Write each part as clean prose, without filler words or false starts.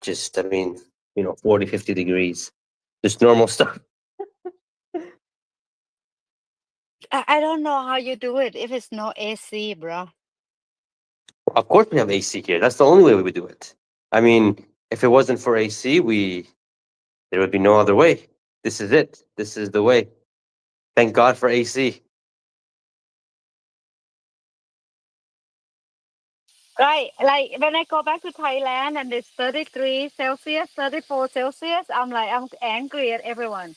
just, I mean, 40, 50 degrees, just normal stuff. I don't know how you do it if it's no AC, bro. Of course, we have AC here. That's the only way we would do it. I mean, if it wasn't for AC, there would be no other way. This is it. This is the way. Thank God for AC. Right, like when I go back to Thailand and it's 33 Celsius, 34 Celsius, I'm angry at everyone.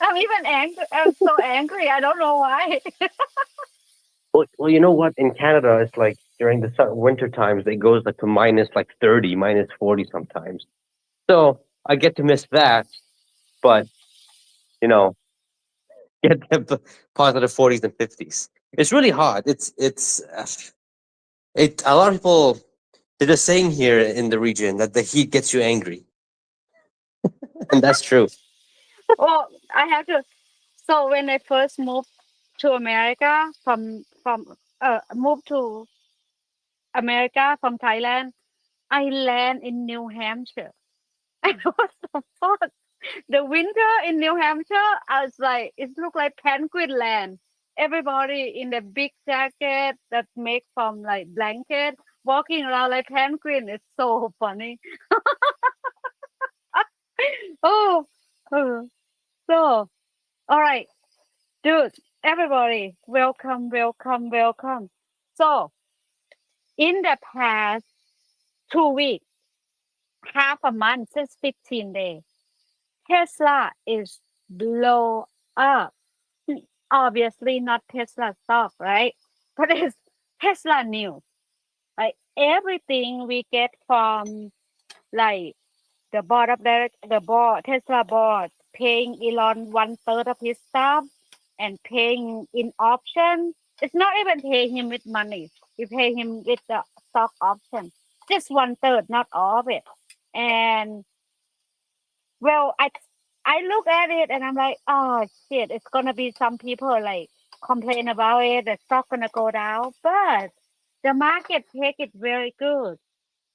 I'm even angry. I'm so angry. I don't know why. Well, you know what? In Canada, it's like during the winter times, it goes like to minus like 30, minus 40 sometimes. So I get to miss that, but you know, get the positive 40s and 50s. It's really hot. It. A lot of people, they're just saying here in the region that the heat gets you angry, and that's true. Well, I have to. So when I first moved to America moved to America from Thailand, I land in New Hampshire. And what the fuck? The winter in New Hampshire, I was like, it looked like penguin land. Everybody in the big jacket that make from like blanket, walking around like penguin. It's so funny. Oh, oh. So, all right, dude, everybody, welcome, welcome, welcome. So, in the past 2 weeks, half a month, since 15 days, Tesla is blow up. Obviously not Tesla stock, right? But it's Tesla news. Like everything we get from like the board of the board, Tesla board, paying Elon one third of his stuff and paying in option. It's not even paying him with money. We pay him with the stock option. Just one third, not all of it. And well, I look at it and I'm like, oh shit, it's gonna be some people like complain about it, the stock gonna go down. But the market take it very good.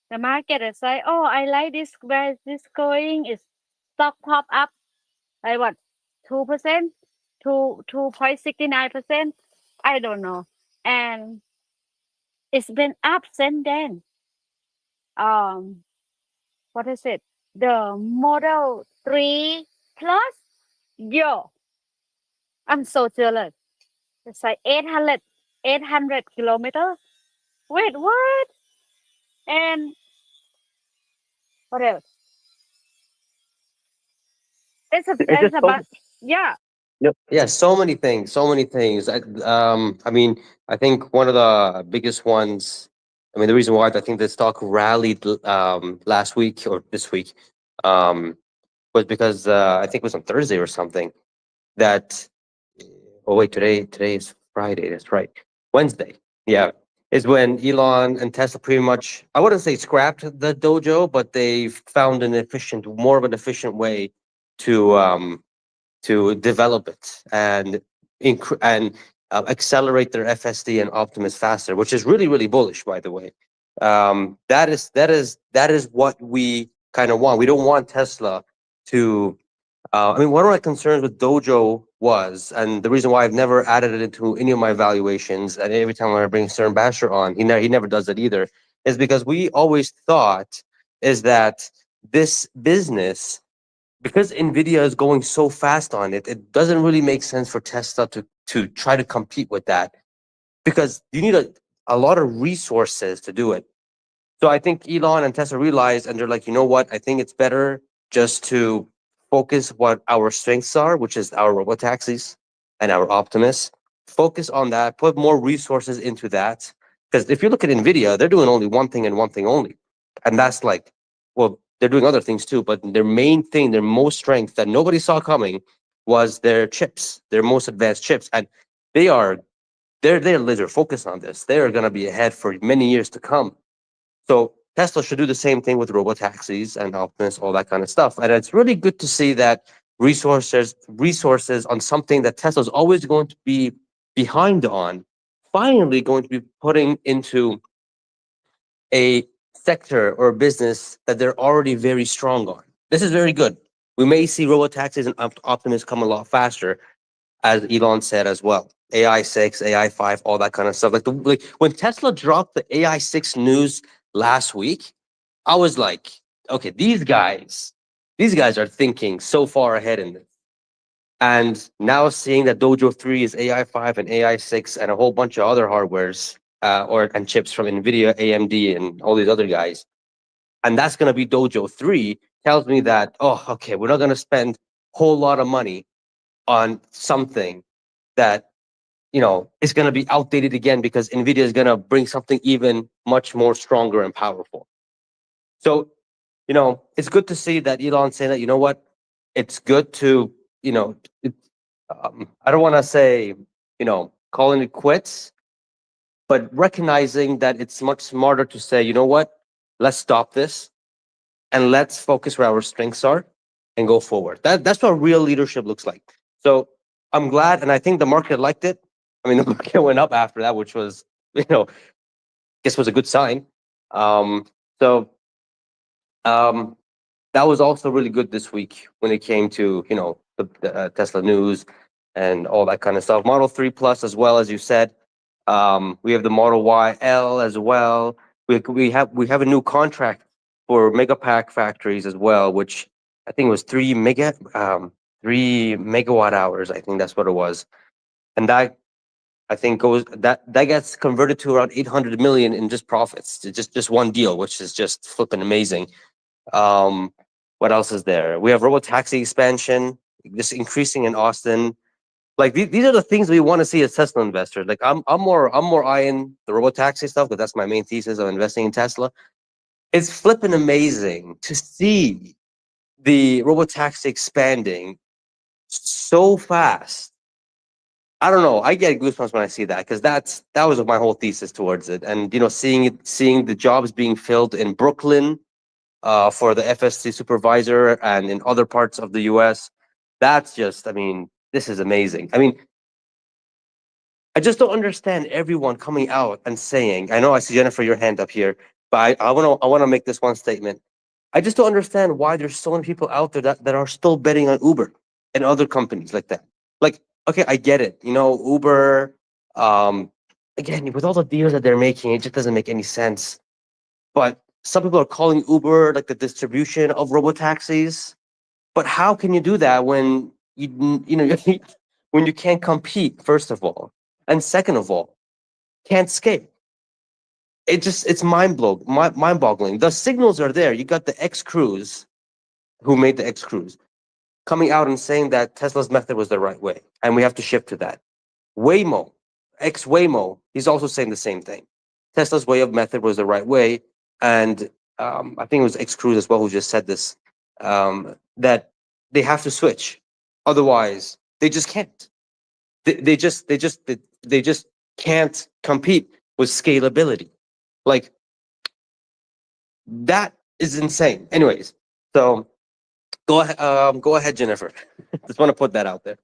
The market is like, oh, I like this, where is this going? Is stock pop up like what, 2%, 2.69%? I don't know. And it's been up since then. Um, what is it? The Model 3 Plus? Yo, I'm so jealous. It's like 800 kilometers. Wait, what? And what else? It's There's just a so bus. Yeah. Yep. Yeah, so many things, so many things. I mean, I think one of the biggest ones. I mean, the reason why I think the stock rallied last week or this week um, was because I think it was on Thursday or something. That oh wait, today is Friday. That's right, Wednesday. Yeah, is when Elon and Tesla pretty much, I wouldn't say scrapped the dojo, but they found more of an efficient way to develop it and accelerate their FSD and Optimus faster, which is really really bullish, by the way. That is what we kind of want. We don't want Tesla to. I mean, one of my concerns with Dojo was, and the reason why I've never added it into any of my valuations, and every time I bring Stern Basher on, he never does it either, is because we always thought is that this business, because Nvidia is going so fast on it, it doesn't really make sense for Tesla to try to compete with that, because you need a lot of resources to do it. So I think Elon and Tesla realized, and they're like, you know what? I think it's better just to focus what our strengths are, which is our robo taxis and our Optimus. Focus on that. Put more resources into that. Because if you look at Nvidia, they're doing only one thing and one thing only, and that's like, well, they're doing other things too, but their main thing, their most strength that nobody saw coming, was their chips, their most advanced chips, and they are they're laser focused on this. They are going to be ahead for many years to come. So Tesla should do the same thing with robo taxis and Optimus, all that kind of stuff. And it's really good to see that resources on something that Tesla's always going to be behind on, finally going to be putting into a sector or business that they're already very strong on. This is very good. We may see robotaxis and Optimus come a lot faster, as Elon said as well. AI 6, AI 5, all that kind of stuff. Like when Tesla dropped the AI 6 news last week, I was like, okay, these guys are thinking so far ahead in this. And now seeing that Dojo 3 is AI 5 and AI 6 and a whole bunch of other hardwares and chips from Nvidia, AMD, and all these other guys, and that's going to be Dojo 3, tells me that, oh, okay, we're not going to spend a whole lot of money on something that, is going to be outdated again, because Nvidia is going to bring something even much more stronger and powerful. So, it's good to see that Elon saying that, you know what, it's good to, I don't want to say, calling it quits, but recognizing that it's much smarter to say, you know what, let's stop this and let's focus where our strengths are and go forward. That's what real leadership looks like. So I'm glad, and I think the market liked it. I mean, the market went up after that, which was, guess was a good sign. So that was also really good this week when it came to, the Tesla news and all that kind of stuff. Model 3 Plus as well, as you said. We have the Model Y L as well. We have a new contract for Megapack factories as well, which I think was 3 megawatt hours. I think that's what it was, and that I think that gets converted to around 800 million in just profits. Just one deal, which is just flipping amazing. What else is there? We have robotaxi expansion, just increasing in Austin. Like these are the things we want to see as Tesla investors. Like I'm more eyeing the robotaxi stuff, because that's my main thesis of investing in Tesla. It's flipping amazing to see the robotaxi expanding so fast. I don't know. I get goosebumps when I see that, because that was my whole thesis towards it. And seeing the jobs being filled in Brooklyn for the FSC supervisor and in other parts of the US, that's just, I mean, this is amazing. I mean, I just don't understand everyone coming out and saying, I know I see Jennifer, your hand up here, but I want to make this one statement. I just don't understand why there's so many people out there that are still betting on Uber and other companies like that. Like, okay, I get it. Uber, again, with all the deals that they're making, it just doesn't make any sense. But some people are calling Uber like the distribution of robotaxis. But how can you do that when when you can't compete, first of all, and second of all, can't scale? It's mind-boggling. The signals are there. You got the X Cruise, who made the X Cruise, coming out and saying that Tesla's method was the right way, and we have to shift to that. Waymo, Waymo, he's also saying the same thing. Tesla's way of method was the right way, and I think it was X Cruise as well who just said this, that they have to switch, otherwise they just can't. They just can't compete with scalability. Like, that is insane. Anyways, so go ahead, Jennifer. Just want to put that out there.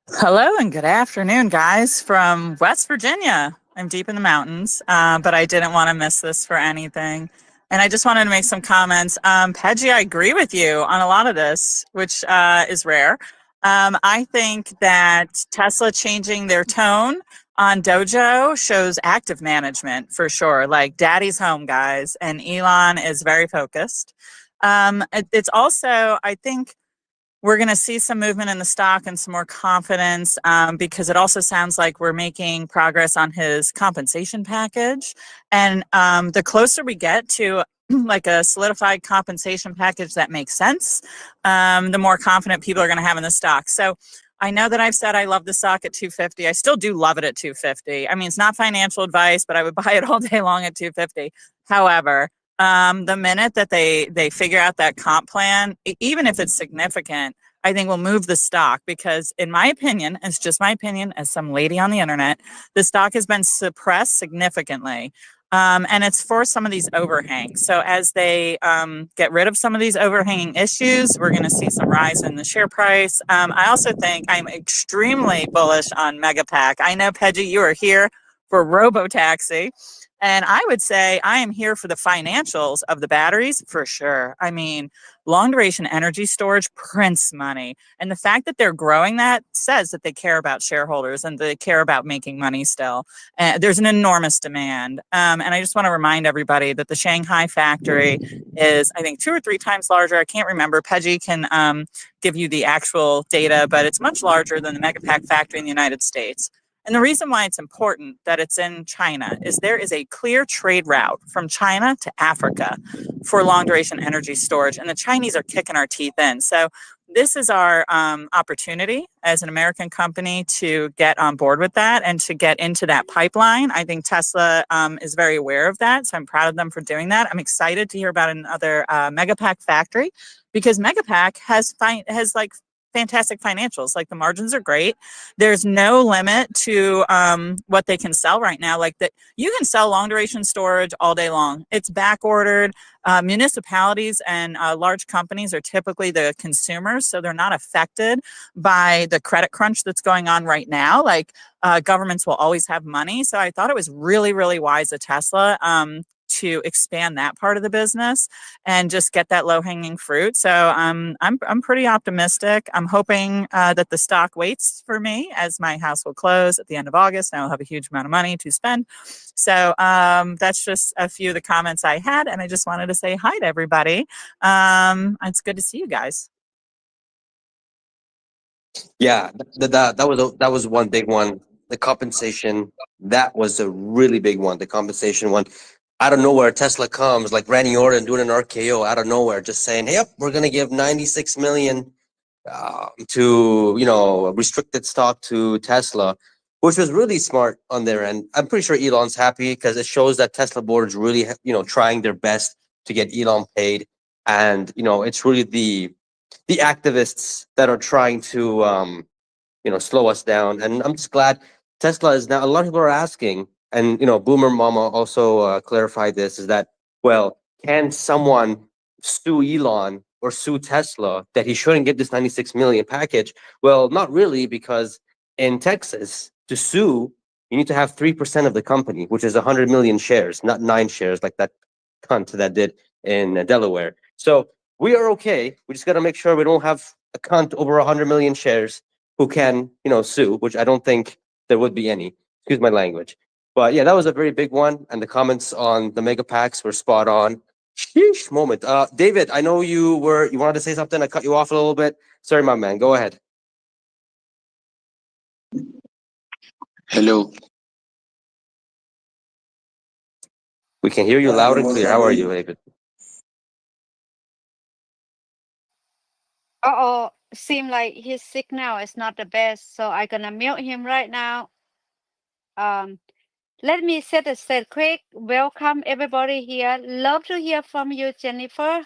Hello and good afternoon, guys, from West Virginia. I'm deep in the mountains, but I didn't want to miss this for anything. And I just wanted to make some comments. Pejjy, I agree with you on a lot of this, which is rare. I think that Tesla changing their tone on Dojo shows active management for sure. Like, daddy's home, guys, and Elon is very focused. It's also, I think, we're going to see some movement in the stock and some more confidence, because it also sounds like we're making progress on his compensation package. And the closer we get to like a solidified compensation package that makes sense, the more confident people are going to have in the stock. So I know that I've said I love the stock at 250. I still do love it at 250. I mean, it's not financial advice, but I would buy it all day long at 250. However, the minute that they figure out that comp plan, even if it's significant, I think will move the stock, because in my opinion, it's just my opinion as some lady on the internet, the stock has been suppressed significantly. And it's for some of these overhangs. So as they get rid of some of these overhanging issues, we're going to see some rise in the share price. I also think I'm extremely bullish on Megapack. I know, Pejjy, you are here for Robo Taxi. And I would say I am here for the financials of the batteries for sure. I mean, long duration energy storage prints money. And the fact that they're growing that says that they care about shareholders and they care about making money still. There's an enormous demand. And I just want to remind everybody that the Shanghai factory is, I think, 2 or 3 times larger. I can't remember. Pejjy can give you the actual data, but it's much larger than the Megapack factory in the United States. And the reason why it's important that it's in China is there is a clear trade route from China to Africa for long duration energy storage, and the Chinese are kicking our teeth in. So this is our opportunity as an American company to get on board with that and to get into that pipeline. I think Tesla is very aware of that, so I'm proud of them for doing that. I'm excited to hear about another Megapack factory because Megapack has like fantastic financials. Like the margins are great. There's no limit to what they can sell right now. Like that, you can sell long duration storage all day long. It's back ordered. Municipalities and large companies are typically the consumers, so they're not affected by the credit crunch that's going on right now. Like governments will always have money. So I thought it was really, really wise of Tesla to expand that part of the business and just get that low hanging fruit. So I'm pretty optimistic. I'm hoping that the stock waits for me as my house will close at the end of August. And I'll have a huge amount of money to spend. So that's just a few of the comments I had, and I just wanted to say hi to everybody. It's good to see you guys. Yeah, that was one big one. The compensation, that was a really big one. The compensation one. Out of nowhere, Tesla comes like Randy Orton doing an RKO out of nowhere, just saying, "Hey, yep, we're gonna give 96 million to restricted stock to Tesla," which was really smart on their end. I'm pretty sure Elon's happy because it shows that Tesla board is really trying their best to get Elon paid, and it's really the activists that are trying to slow us down. And I'm just glad Tesla is now. A lot of people are asking, and Boomer Mama also clarified this: is that, well, can someone sue Elon or sue Tesla that he shouldn't get this 96 million package? Well, not really, because in Texas, to sue, you need to have 3% of the company, which is 100 million shares, not 9 shares like that cunt that did in Delaware. So we are okay. We just got to make sure we don't have a cunt over 100 million shares who can, sue, which I don't think there would be any. Excuse my language. But yeah, that was a very big one. And the comments on the mega packs were spot on. Sheesh moment. David, I know you wanted to say something. I cut you off a little bit. Sorry, my man. Go ahead. Hello. We can hear you loud and clear. How are you, David? Uh-oh, seem like his signal is not the best, so I'm gonna mute him right now. Let me set a set quick. Welcome everybody here. Love to hear from you, Jennifer.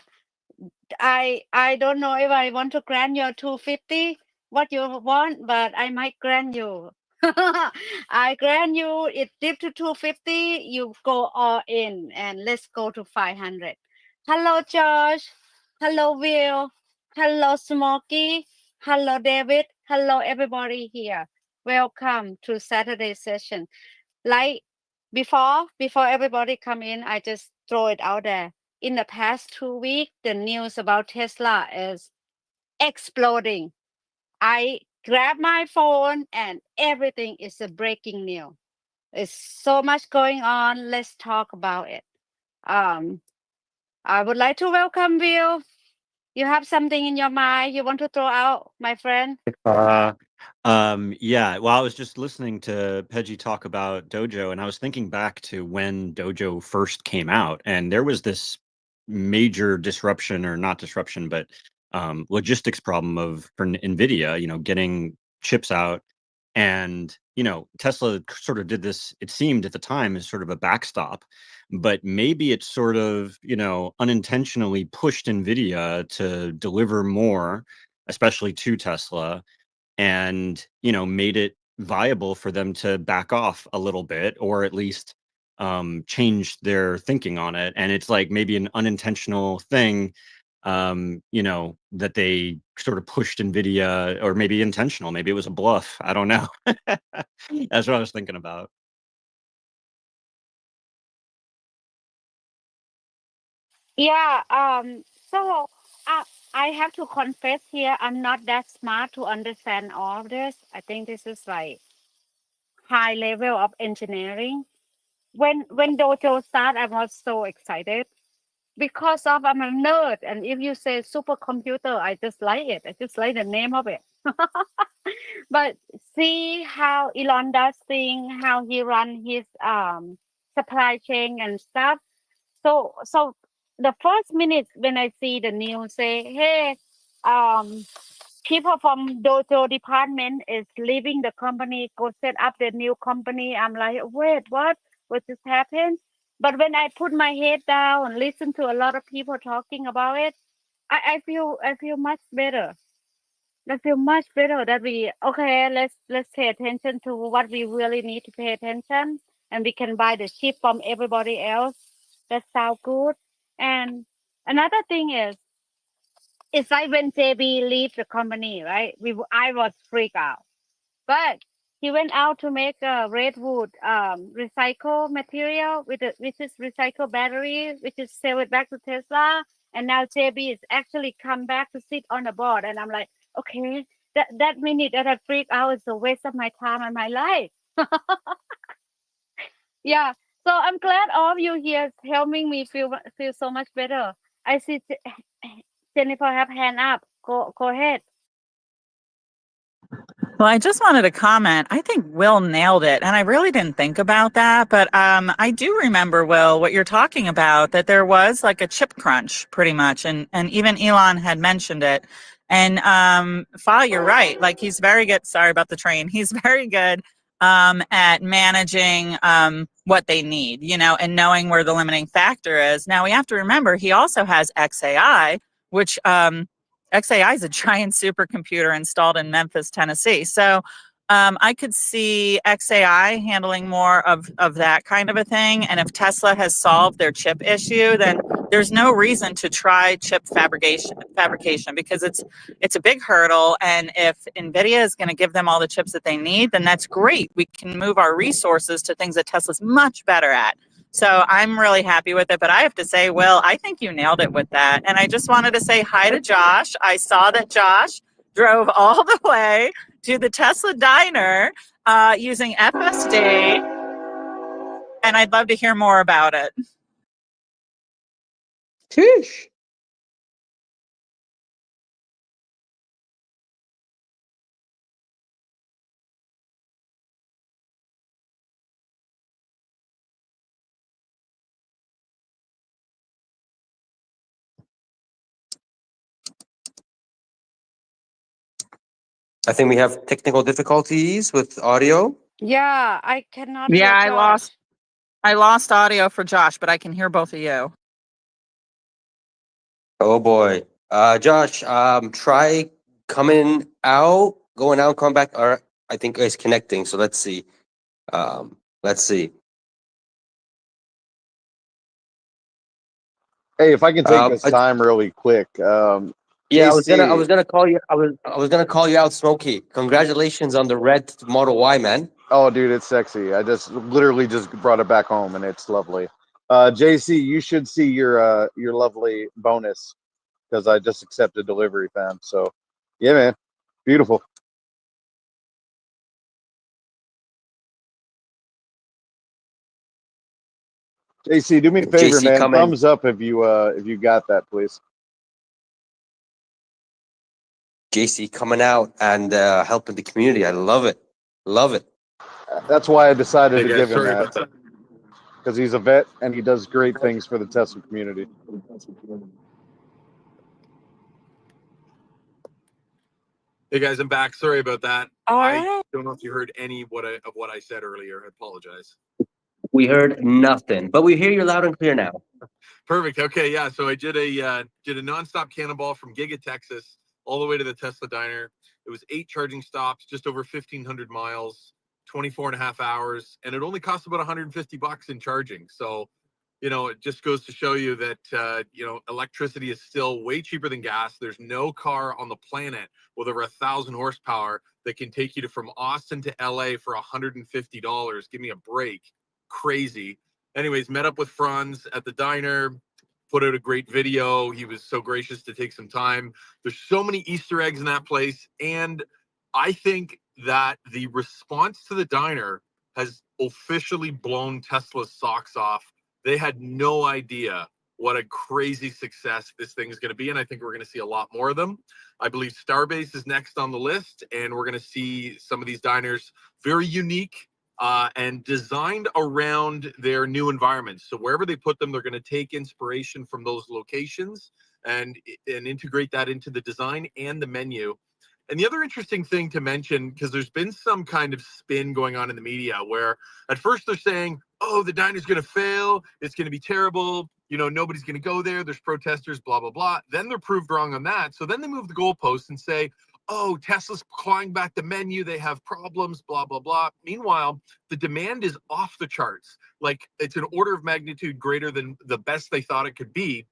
I don't know if I want to grant you 250 what you want, but I might grant you. I grant you it dip to 250, you go all in and let's go to 500. Hello Josh. Hello Will. Hello Smokey. Hello David. Hello everybody here. Welcome to Saturday session. Like before everybody come in, I just throw it out there. In the past 2 weeks, the news about Tesla is exploding. I grab my phone and everything is a breaking news. There's so much going on. Let's talk about it. I would like to welcome Will. You have something in your mind you want to throw out, my friend? Yeah. Well, I was just listening to Pejjy talk about Dojo, and I was thinking back to when Dojo first came out, and there was this major disruption, or not disruption, but logistics problem for Nvidia, getting chips out. And, Tesla sort of did this, it seemed at the time, as sort of a backstop, but maybe it sort of, unintentionally pushed Nvidia to deliver more, especially to Tesla, and made it viable for them to back off a little bit, or at least change their thinking on it. And it's like maybe an unintentional thing, that they sort of pushed Nvidia, or maybe intentional, maybe it was a bluff, I don't know. That's what I was thinking about. Yeah. So I have to confess here, I'm not that smart to understand all of this. I think this is like high level of engineering. When Dojo started, I was so excited because of I'm a nerd, and if you say supercomputer, I just like it. I just like the name of it. But see how Elon does thing, how he run his supply chain and stuff. So the first minute when I see the news say, hey, um people from Dojo department is leaving the company, go set up the new company. I'm like, wait, what? What just happened? But when I put my head down and listen to a lot of people talking about it, I feel much better. I feel much better that we okay, let's pay attention to what we really need to pay attention, and we can buy the chip from everybody else. That sounds good. And another thing is, it's like when JB leave the company, right? I was freaked out, but he went out to make a redwood recycle material which is recycle battery, which is sell it back to Tesla. And now JB is actually come back to sit on the board, and I'm like, okay, that minute that I freak out is a waste of my time and my life. Yeah. So I'm glad all of you here is helping me feel so much better. I see Jennifer have hand up. Go ahead. Well, I just wanted to comment. I think Will nailed it, and I really didn't think about that, but I do remember, Will, what you're talking about, that there was like a chip crunch pretty much, and even Elon had mentioned it. And Fa, you're right. Like he's very good. Sorry about the train. He's very good at managing what they need, you know, and knowing where the limiting factor is. Now we have to remember he also has XAI, which XAI is a giant supercomputer installed in Memphis, Tennessee. So I could see XAI handling more of that kind of a thing. And if Tesla has solved their chip issue, then there's no reason to try chip fabrication because it's a big hurdle. And if Nvidia is going to give them all the chips that they need, then that's great. We can move our resources to things that Tesla's much better at. So I'm really happy with it. But I have to say, Will, I think you nailed it with that. And I just wanted to say hi to Josh. I saw that Josh drove all the way to the Tesla diner using FSD. And I'd love to hear more about it. Sheesh. I think we have technical difficulties with audio. Yeah, I cannot Yeah, hear Josh. I lost audio for Josh, but I can hear both of you. Oh boy. Josh, try going out, come back, or I think it's connecting. So let's see. Let's see. Hey, if I can take this time really quick. Yeah, JC, I was gonna call you. I was gonna call you out, Smokey. Congratulations on the red Model Y, man. oh, dude, it's sexy. I just literally just brought it back home, and it's lovely. JC, you should see your lovely bonus because I just accepted delivery, fam. So, yeah, man, beautiful. JC, do me a favor, JC man. coming. Thumbs up if you got that, please. JC coming out and helping the community. I love it. Love it. That's why I decided to guys, give him sorry that about that. because he's a vet and he does great things for the Tesla community. Hey guys, I'm back. Sorry about that. All I right. don't know if you heard any of what I said earlier. I apologize. We heard nothing, but we hear you loud and clear now. Perfect. Okay, yeah. So I did a nonstop cannonball from Giga, Texas, all the way to the Tesla diner. It was 8 charging stops, just over 1,500 miles, 24 and a half hours, and it only cost about $150 in charging. So, you know, it just goes to show you that you know, electricity is still way cheaper than gas. There's no car on the planet with over 1,000 horsepower that can take you from Austin to LA for $150. Give me a break. Crazy. Anyways, met up with Franz at the diner. put out a great video. He was so gracious to take some time. There's so many Easter eggs in that place. And I think that the response to the diner has officially blown Tesla's socks off. They had no idea what a crazy success this thing is going to be. And I think we're going to see a lot more of them. I believe Starbase is next on the list. And we're going to see some of these diners very unique and designed around their new environments. So wherever they put them, they're going to take inspiration from those locations and integrate that into the design and the menu. And the other interesting thing to mention, because there's been some kind of spin going on in the media where at first they're saying, oh, the diner's going to fail. It's going to be terrible. You know, nobody's going to go there. There's protesters, blah, blah, blah. Then they're proved wrong on that. So then they move the goalposts and say, oh, Tesla's clawing back the menu. They have problems, blah, blah, blah. Meanwhile, the demand is off the charts. Like, it's an order of magnitude greater than the best they thought it could be.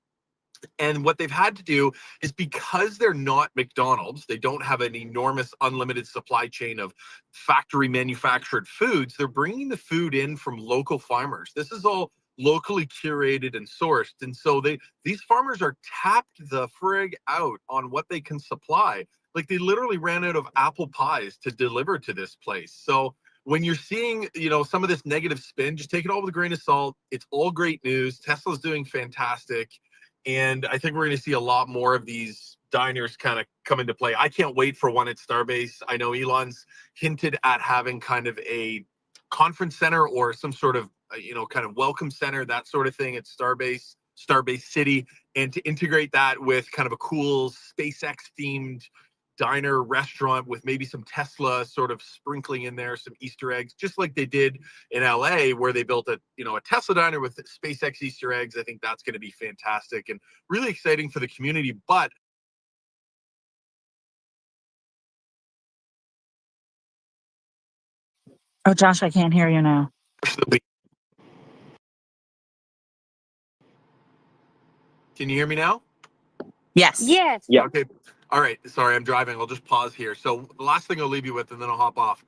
And what they've had to do is, because they're not McDonald's, they don't have an enormous unlimited supply chain of factory manufactured foods. They're bringing the food in from local farmers. This is all locally curated and sourced. And so these farmers are tapped the frig out on what they can supply. Like, they literally ran out of apple pies to deliver to this place. So when you're seeing, you know, some of this negative spin, just take it all with a grain of salt. It's all great news. Tesla's doing fantastic. And I think we're going to see a lot more of these diners kind of come into play. I can't wait for one at Starbase. I know Elon's hinted at having kind of a conference center or some sort of, you know, kind of welcome center, that sort of thing at Starbase City, and to integrate that with kind of a cool SpaceX themed diner restaurant with maybe some Tesla sort of sprinkling in there, some Easter eggs, just like they did in LA, where they built a Tesla diner with SpaceX Easter eggs. I think that's going to be fantastic and really exciting for the community. But Oh, Josh, I can't hear you now. can you hear me now? Yes. Yes. Yeah. Okay. All right. Sorry, I'm driving. I'll just pause here. So the last thing I'll leave you with, and then I'll hop off,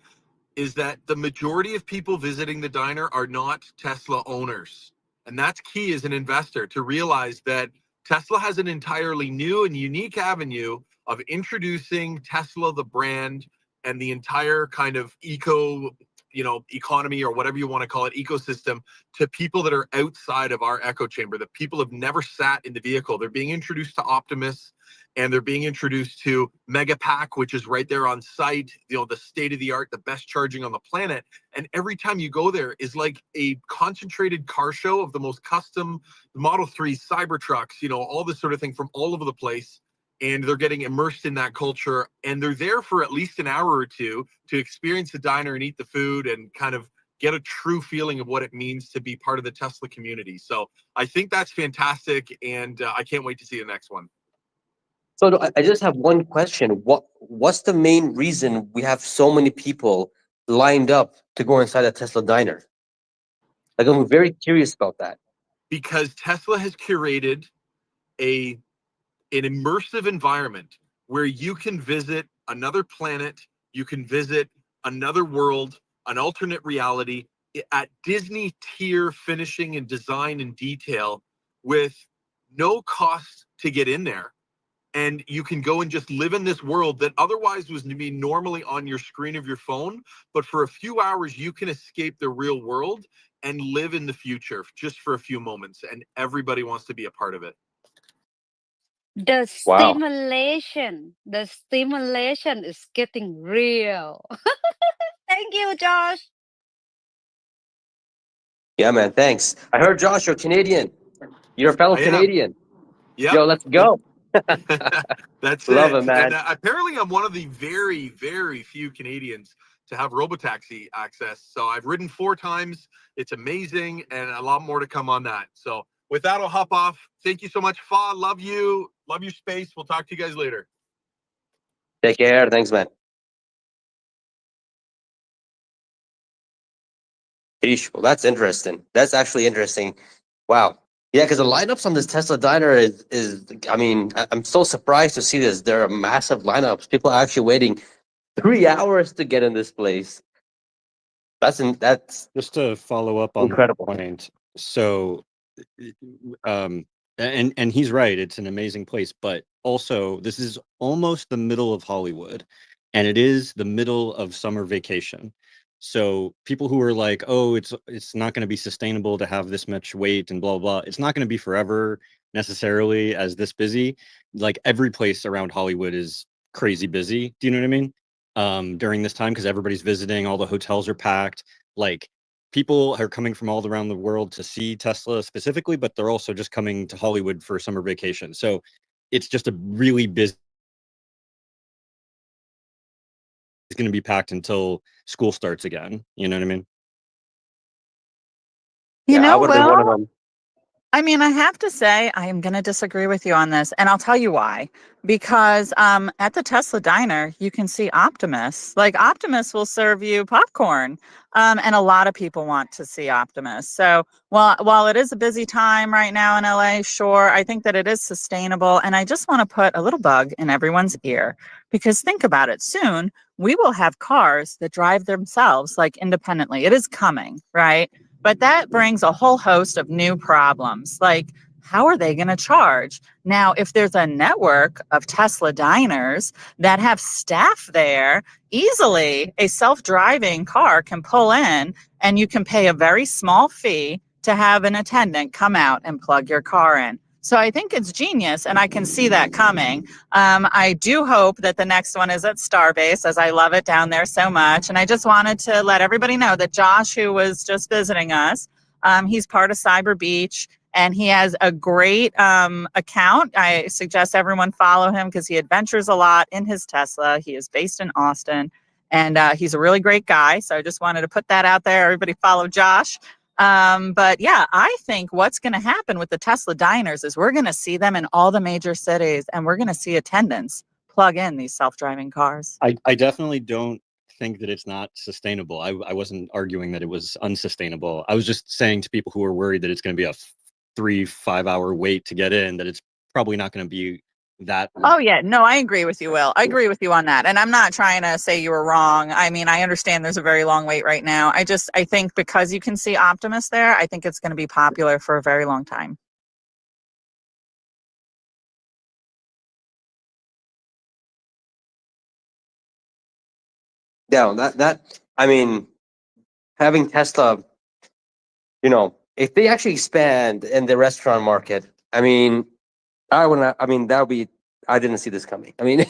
is that the majority of people visiting the diner are not Tesla owners. And that's key as an investor, to realize that Tesla has an entirely new and unique avenue of introducing Tesla, the brand, and the entire kind of economy, or whatever you want to call it, ecosystem, to people that are outside of our echo chamber, that people have never sat in the vehicle. They're being introduced to Optimus, and they're being introduced to Megapack, which is right there on site, the state of the art, the best charging on the planet. And every time you go there is like a concentrated car show of the most custom Model 3 Cybertrucks, all this sort of thing from all over the place. And they're getting immersed in that culture, and they're there for at least an hour or two to experience the diner and eat the food and kind of get a true feeling of what it means to be part of the Tesla community. So I think that's fantastic, and I can't wait to see the next one. So I just have one question. What's the main reason we have so many people lined up to go inside a Tesla diner? Like, I'm very curious about that. Because Tesla has curated an immersive environment where you can visit another planet, you can visit another world, an alternate reality at Disney tier finishing and design and detail, with no cost to get in there. And you can go and just live in this world that otherwise was to be normally on your screen of your phone. But for a few hours, you can escape the real world and live in the future just for a few moments. And everybody wants to be a part of it. The Wow. stimulation is getting real. Thank you, Josh. Yeah, man. Thanks. I heard, Josh, you're Canadian. You're a fellow I am. Canadian. Yep. Yo, let's go. That's Love it. it, man. And apparently I'm one of the very, very few Canadians to have robotaxi access. So I've ridden 4 times. It's amazing, and a lot more to come on that. So with that, I'll hop off. Thank you so much, Fa. Love you. Love your space. We'll talk to you guys later. Take care. Thanks, man. Eesh, well, that's interesting. That's actually interesting. Wow. Yeah, because the lineups on this Tesla diner is I mean, I'm so surprised to see this. There are massive lineups. People are actually waiting 3 hours to get in this place. That's Just to follow up on incredible. the point. So And he's right. It's an amazing place, but also this is almost the middle of Hollywood, and it is the middle of summer vacation. So people who are like, "Oh, it's not going to be sustainable to have this much weight and blah blah," it's not going to be forever necessarily as this busy. Like every place around Hollywood is crazy busy. Do you know what I mean? During this time because everybody's visiting, all the hotels are packed. Like people are coming from all around the world to see Tesla specifically, but they're also just coming to Hollywood for summer vacation. So it's just a really busy. It's going to be packed until school starts again. You know what I mean? You Yeah, I know, would have been one of Will, them. I mean, I have to say, I am going to disagree with you on this, and I'll tell you why. Because at the Tesla diner, you can see Optimus. Like Optimus will serve you popcorn, and a lot of people want to see Optimus. So while it is a busy time right now in LA, sure, I think that it is sustainable. And I just want to put a little bug in everyone's ear because think about it. Soon we will have cars that drive themselves like independently. It is coming, right? But that brings a whole host of new problems. Like, how are they going to charge? Now, if there's a network of Tesla diners that have staff there, easily a self driving car can pull in and you can pay a very small fee to have an attendant come out and plug your car in. So I think it's genius, and I can see that coming. I do hope that the next one is at Starbase, as I love it down there so much. And I just wanted to let everybody know that Josh, who was just visiting us, he's part of Cyber Beach, and he has a great account. I suggest everyone follow him because he adventures a lot in his Tesla. He is based in Austin, and he's a really great guy. So I just wanted to put that out there. Everybody follow Josh. But yeah, I think what's going to happen with the Tesla diners is we're going to see them in all the major cities, and we're going to see attendants plug in these self-driving cars. I definitely don't think that it's not sustainable. I wasn't arguing that it was unsustainable. I was just saying to people who are worried that it's going to be a 3-5 hour wait to get in that it's probably not going to be that. Oh yeah, no, I agree with you, Will. I agree with you on that. And I'm not trying to say you were wrong. I mean, I understand there's a very long wait right now. I think because you can see Optimus there, I think it's going to be popular for a very long time. Yeah, that I mean, having Tesla, if they actually expand in the restaurant market, I mean, I would not. I mean, that would be. I didn't see this coming. I mean,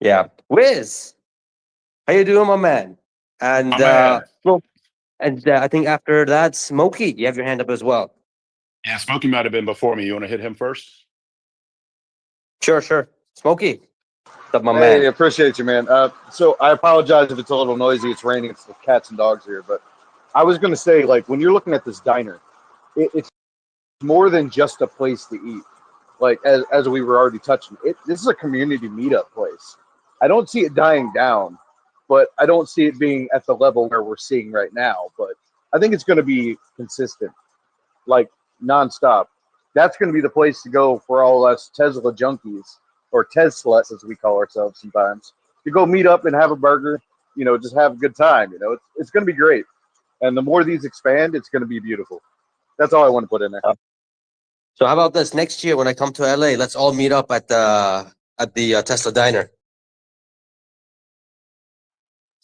yeah. Wiz, how you doing, my man? And My man. well, and I think after that, Smokey, you have your hand up as well. Yeah, Smokey might have been before me. You want to hit him first? Sure. Smokey, what's up, my Hey, man? appreciate you, man. So I apologize if it's a little noisy. It's raining. It's the cats and dogs here. But I was going to say, like, when you're looking at this diner, it's more than just a place to eat. Like, as we were already touching, this is a community meetup place. I don't see it dying down, but I don't see it being at the level where we're seeing right now. But I think it's going to be consistent, like nonstop. That's going to be the place to go for all us Tesla junkies, or Teslas as we call ourselves sometimes, to go meet up and have a burger. Just have a good time. It's going to be great. And the more these expand, it's going to be beautiful. That's all I want to put in there. So how about this? Next year when I come to LA, let's all meet up at the Tesla diner.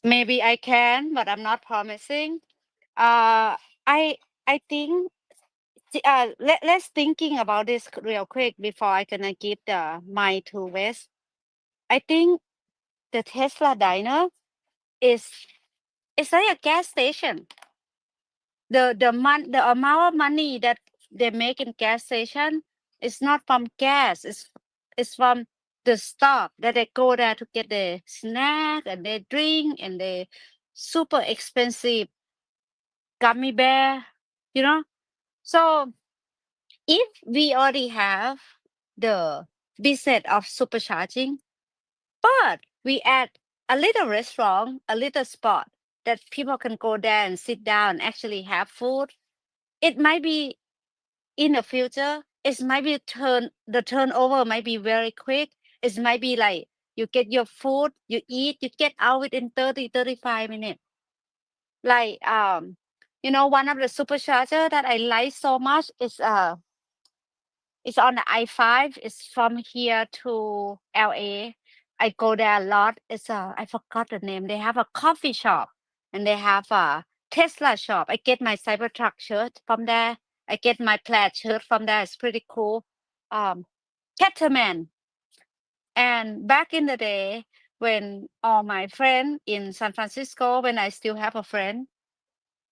Maybe I can, but I'm not promising. Uh, I I think let's thinking about this real quick before I gonna give the mic to Wes. I think the Tesla diner is it's like a gas station. The amount of money that they make in gas station is not from gas. It's from the stock that they go there to get the snack and they drink and the super expensive gummy bear. You know. So if we already have the business of supercharging, but we add a little restaurant, a little spot that people can go there and sit down and actually have food, it might be in the future, it might be the turnover might be very quick. It might be like you get your food, you eat, you get out within 30-35 minutes. Like one of the supercharger that I like so much is It's on the I-5. It's from here to LA. I go there a lot. It's I forgot the name. They have a coffee shop and they have a Tesla shop. I get my Cybertruck shirt from there. I get my plaid shirt from there. It's pretty cool. Cattleman. And back in the day, when all my friends in San Francisco, when I still have a friend,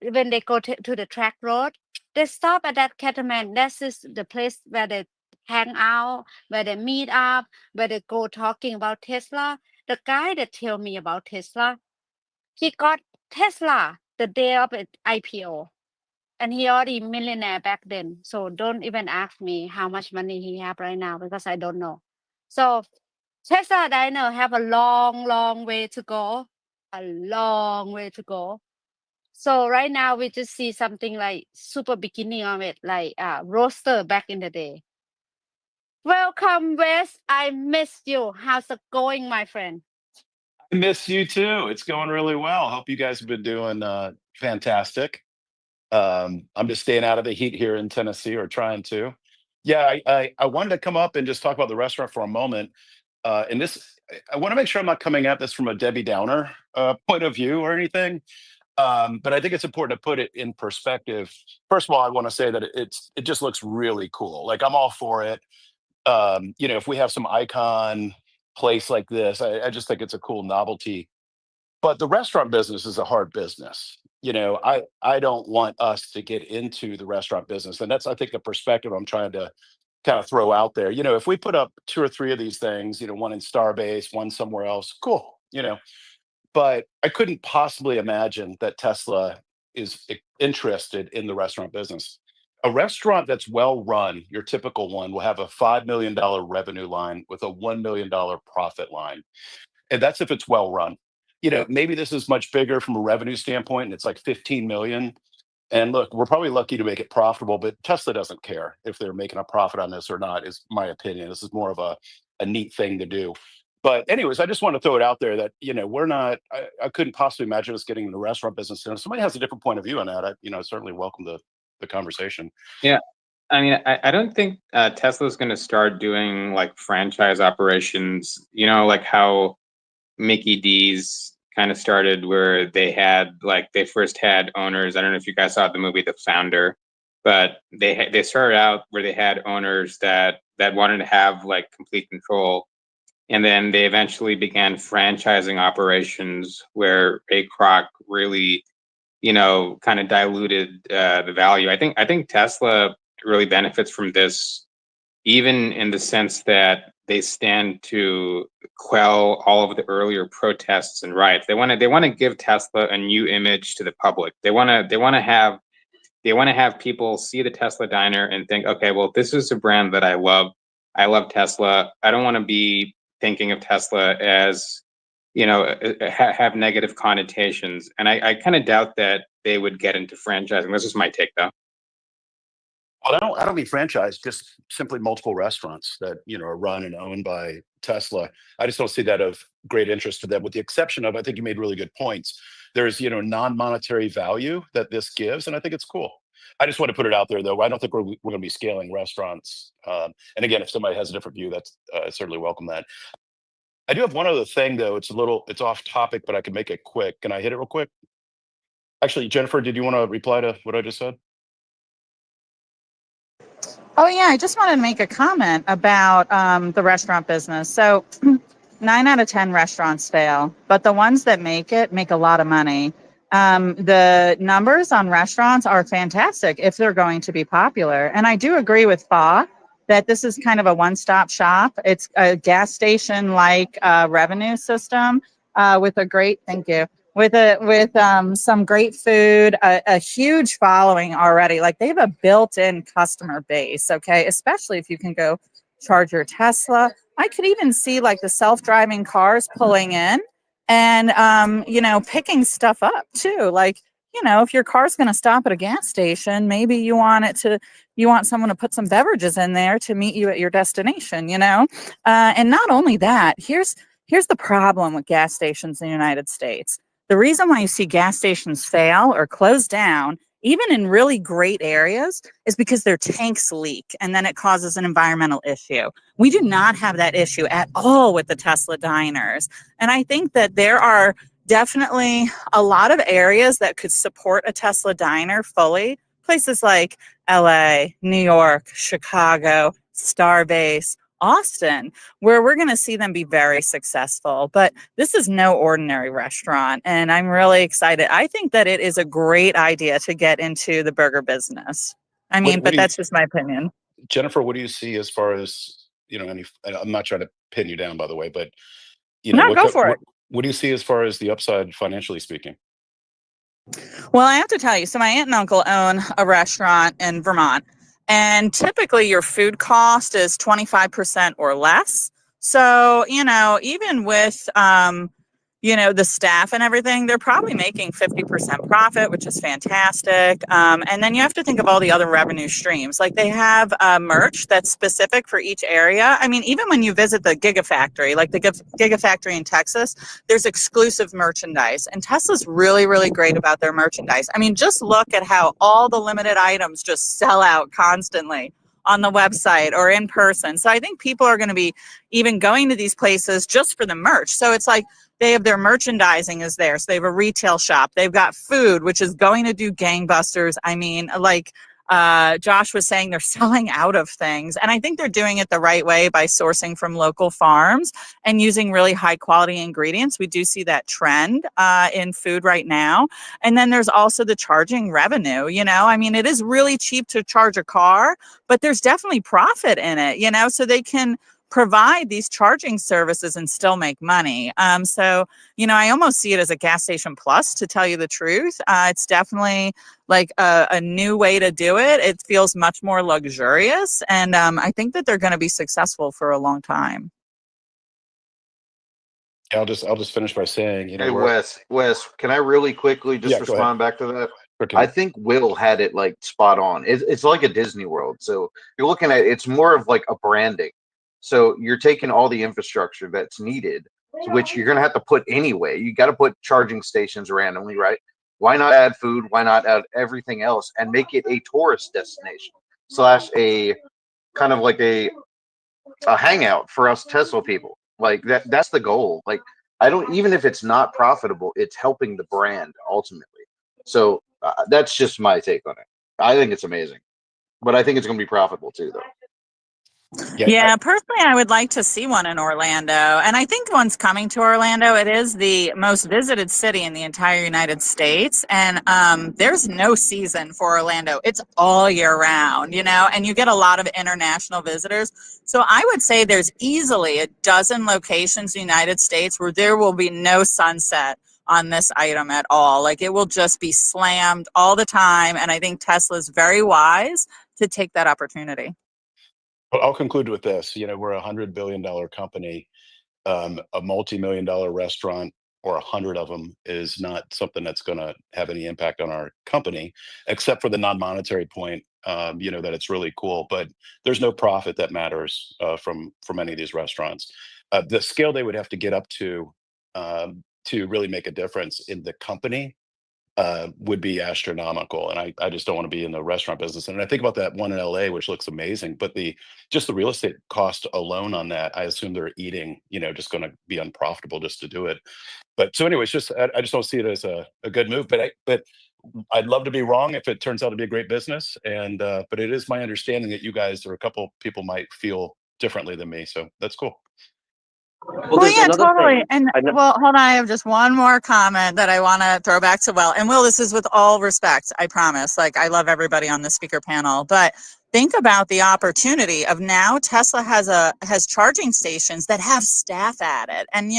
when they go to the track road, they stop at that Cattleman. This is the place where they hang out, where they meet up, where they go talking about Tesla. The guy that tell me about Tesla, he got Tesla the day of its IPO. And he already millionaire back then. So don't even ask me how much money he have right now because I don't know. So Tesla Diner have a long, long way to go. A long way to go. So right now we just see something like super beginning of it, like roaster back in the day. Welcome, Wes. I missed you. How's it going, my friend? I miss you too. It's going really well. Hope you guys have been doing fantastic. I'm just staying out of the heat here in Tennessee, or trying to. Yeah, I wanted to come up and just talk about the restaurant for a moment. And this, I want to make sure I'm not coming at this from a Debbie Downer point of view or anything. But I think it's important to put it in perspective. First of all, I want to say that it just looks really cool. Like, I'm all for it. You know, if we have some icon place like this, I just think it's a cool novelty. But the restaurant business is a hard business. You know, I don't want us to get into the restaurant business, and that's, I think, the perspective I'm trying to kind of throw out there. You know, if we put up 2 or 3 of these things, you know, one in Starbase, one somewhere else, cool. You know, but I couldn't possibly imagine that Tesla is interested in the restaurant business. A restaurant that's well run, your typical one, will have a $5 million revenue line with a $1 million profit line. And that's if it's well run. You know, maybe this is much bigger from a revenue standpoint, and it's like 15 million. And look, we're probably lucky to make it profitable, but Tesla doesn't care if they're making a profit on this or not, is my opinion. This is more of a neat thing to do. But anyways, I just want to throw it out there that, you know, we're not, I couldn't possibly imagine us getting in the restaurant business. And if somebody has a different point of view on that, I certainly welcome the conversation. Yeah. I mean, I don't think Tesla's going to start doing like franchise operations, you know, like how Mickey D's kind of started, where they first had owners. I don't know if you guys saw the movie The Founder, but they started out where they had owners that wanted to have like complete control. And then they eventually began franchising operations where Ray Kroc really, you know, kind of diluted the value. I think Tesla really benefits from this, even in the sense that they stand to quell all of the earlier protests and riots. They want to give Tesla a new image to the public. They want to have people see the Tesla diner and think, okay, well, this is a brand that I love. I love Tesla. I don't want to be thinking of Tesla as, you know, have negative connotations. And I kind of doubt that they would get into franchising. This is my take, though. Well, I don't mean franchise, just simply multiple restaurants that, you know, are run and owned by Tesla. I just don't see that of great interest to them, with the exception of, I think you made really good points. There's, you know, non-monetary value that this gives, and I think it's cool. I just want to put it out there, though. I don't think we're going to be scaling restaurants. And again, if somebody has a different view, that's I certainly welcome that. I do have one other thing, though. It's off topic, but I can make it quick. Can I hit it real quick? Actually, Jennifer, did you want to reply to what I just said? Oh, yeah. I just wanted to make a comment about the restaurant business. So 9 out of 10 restaurants fail, but the ones that make it make a lot of money. The numbers on restaurants are fantastic if they're going to be popular. And I do agree with Fa that this is kind of a one-stop shop. It's a gas station-like revenue system with a great, thank you, with some great food, a huge following already. Like, they have a built-in customer base, okay? Especially if you can go charge your Tesla. I could even see like the self-driving cars pulling in and, you know, picking stuff up too. Like, you know, if your car's going to stop at a gas station, maybe you want someone to put some beverages in there to meet you at your destination, you know? And not only that, here's the problem with gas stations in the United States. The reason why you see gas stations fail or close down even in really great areas, is because their tanks leak and then it causes an environmental issue. We do not have that issue at all with the Tesla diners. And I think that there are definitely a lot of areas that could support a Tesla diner fully. Places like LA, New York, Chicago, Starbase, Austin, where we're going to see them be very successful. But this is no ordinary restaurant, and I'm really excited. I think that it is a great idea to get into the burger business. I mean, What but do you, that's just my opinion. Jennifer, what do you see as far as, any, I'm not trying to pin you down, by the way, but, No, go for it. what do you see as far as the upside financially speaking? Well, I have to tell you, so my aunt and uncle own a restaurant in Vermont, and typically your food cost is 25% or less. So, even with, the staff and everything, they're probably making 50% profit, which is fantastic. And then you have to think of all the other revenue streams. Like they have merch that's specific for each area. I mean, even when you visit the Gigafactory, like the Gigafactory in Texas, there's exclusive merchandise. And Tesla's really, really great about their merchandise. I mean, just look at how all the limited items just sell out constantly on the website or in person. So I think people are going to be even going to these places just for the merch. So it's like they have their merchandising is there. So they have a retail shop. They've got food, which is going to do gangbusters. I mean, like Josh was saying, they're selling out of things. And I think they're doing it the right way by sourcing from local farms and using really high quality ingredients. We do see that trend in food right now. And then there's also the charging revenue. I mean, it is really cheap to charge a car, but there's definitely profit in it, so they can provide these charging services and still make money. So, I almost see it as a gas station plus, to tell you the truth. It's definitely like a new way to do it. It feels much more luxurious. And I think that they're going to be successful for a long time. I'll just finish by saying, Hey, Wes, can I really quickly just Yeah, go ahead. respond back to that? Okay. I think Will had it like spot on. It's like a Disney World. So you're looking at it's more of like a branding. So you're taking all the infrastructure that's needed, which you're going to have to put anyway. You got to put charging stations randomly, right? Why not add food? Why not add everything else and make it a tourist destination / a kind of like a hangout for us Tesla people? Like that's the goal. Like I don't, even if it's not profitable, it's helping the brand ultimately. So that's just my take on it. I think it's amazing, but I think it's going to be profitable too, though. Yeah, personally, I would like to see one in Orlando. And I think one's coming to Orlando. It is the most visited city in the entire United States. And there's no season for Orlando. It's all year round, and you get a lot of international visitors. So I would say there's easily a dozen locations in the United States where there will be no sunset on this item at all. Like it will just be slammed all the time. And I think Tesla's very wise to take that opportunity. Well, I'll conclude with this. We're a $100 billion company. A multi-million-dollar restaurant or 100 of them is not something that's going to have any impact on our company, except for the non-monetary point, that it's really cool. But there's no profit that matters from any of these restaurants. The scale they would have to get up to really make a difference in the company would be astronomical. And I just don't want to be in the restaurant business. And I think about that one in LA, which looks amazing, but just the real estate cost alone on that, I assume they're eating, just going to be unprofitable just to do it. But so anyways, I just don't see it as a good move, but I'd love to be wrong if it turns out to be a great business. And, but it is my understanding that you guys or a couple people might feel differently than me. So that's cool. Well, yeah, totally. And well, hold on. I have just one more comment that I want to throw back to Will. And Will, this is with all respect, I promise. Like, I love everybody on the speaker panel, but think about the opportunity of now Tesla has charging stations that have staff at it. And,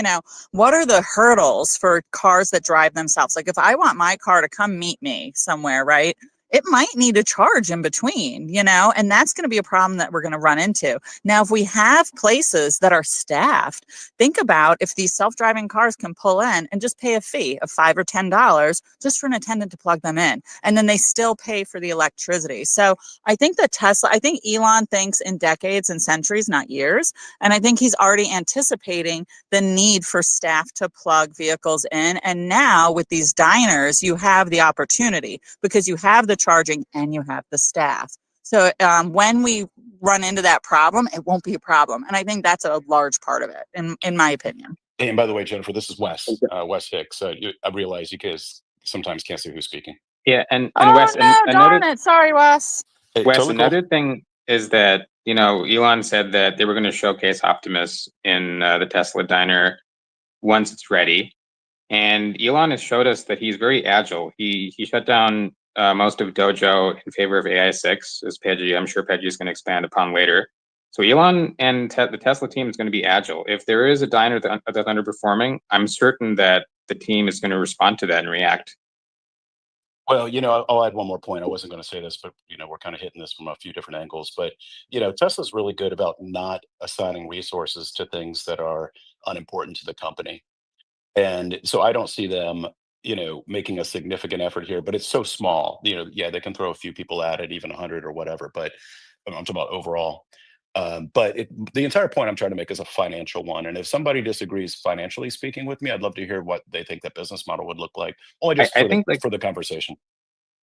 what are the hurdles for cars that drive themselves? Like, if I want my car to come meet me somewhere, right? it might need a charge in between, you know, and that's going to be a problem that we're going to run into. Now, if we have places that are staffed, think about if these self-driving cars can pull in and just pay a fee of $5 or $10 just for an attendant to plug them in, and then they still pay for the electricity. So I think that I think Elon thinks in decades and centuries, not years. And I think he's already anticipating the need for staff to plug vehicles in. And now with these diners, you have the opportunity because you have the charging and you have the staff. So when we run into that problem, it won't be a problem. And I think that's a large part of it, in my opinion. Hey, and by the way, Jennifer, this is Wes Hicks. I realize you guys sometimes can't see who's speaking. Yeah, and Oh, Wes, no, another darn it. Sorry, Wes. Hey, Wes, totally cool. another thing is that, you know, Elon said that they were going to showcase Optimus in the Tesla diner once it's ready. And Elon has showed us that he's very agile. He shut down most of Dojo in favor of AI6, as Pejjy, I'm sure Pejjy is going to expand upon later. So Elon and the Tesla team is going to be agile. If there is a diner that's underperforming, I'm certain that the team is going to respond to that and react. Well, you know, I'll add one more point. I wasn't going to say this, but you know, we're kind of hitting this from a few different angles. But you know, Tesla's really good about not assigning resources to things that are unimportant to the company. And so I don't see them, you know, making a significant effort here, but it's so small. You know, yeah, they can throw a few people at it, even 100 or whatever, but I'm talking about overall. But the entire point I'm trying to make is a financial one. And if somebody disagrees financially speaking with me, I'd love to hear what they think that business model would look like. Only just for the conversation.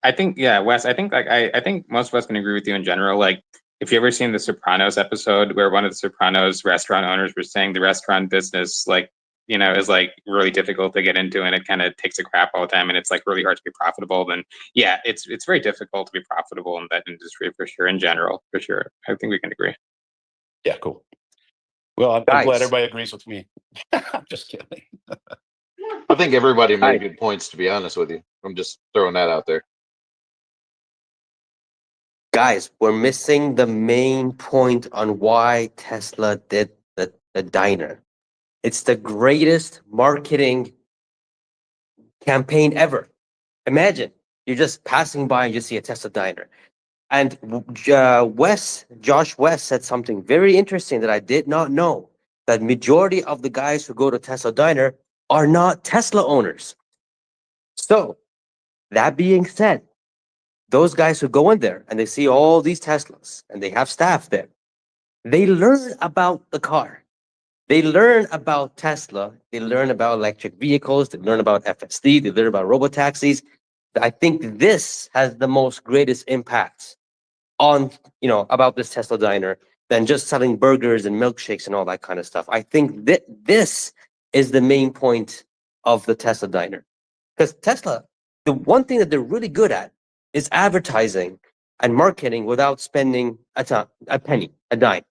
I think, yeah, Wes, I think I think most of us can agree with you in general. Like, if you ever seen the Sopranos episode where one of the Sopranos restaurant owners was saying the restaurant business, like, you know, is like really difficult to get into and it kind of takes a crap all the time and it's like really hard to be profitable, then yeah, it's very difficult to be profitable in that industry for sure, in general, for sure. I think we can agree. Yeah, cool. Well, I'm glad everybody agrees with me. I'm just kidding. I think everybody made good points, to be honest with you. I'm just throwing that out there. Guys, we're missing the main point on why Tesla did the diner. It's the greatest marketing campaign ever. Imagine you're just passing by and you see a Tesla diner. And Josh West said something very interesting that I did not know, that majority of the guys who go to Tesla diner are not Tesla owners. So that being said, those guys who go in there and they see all these Teslas and they have staff there, they learn about the car. They learn about Tesla. They learn about electric vehicles. They learn about FSD. They learn about robo taxis. I think this has the most greatest impact on, you know, about this Tesla diner than just selling burgers and milkshakes and all that kind of stuff. I think that this is the main point of the Tesla diner, because Tesla, the one thing that they're really good at is advertising and marketing without spending a penny, a dime.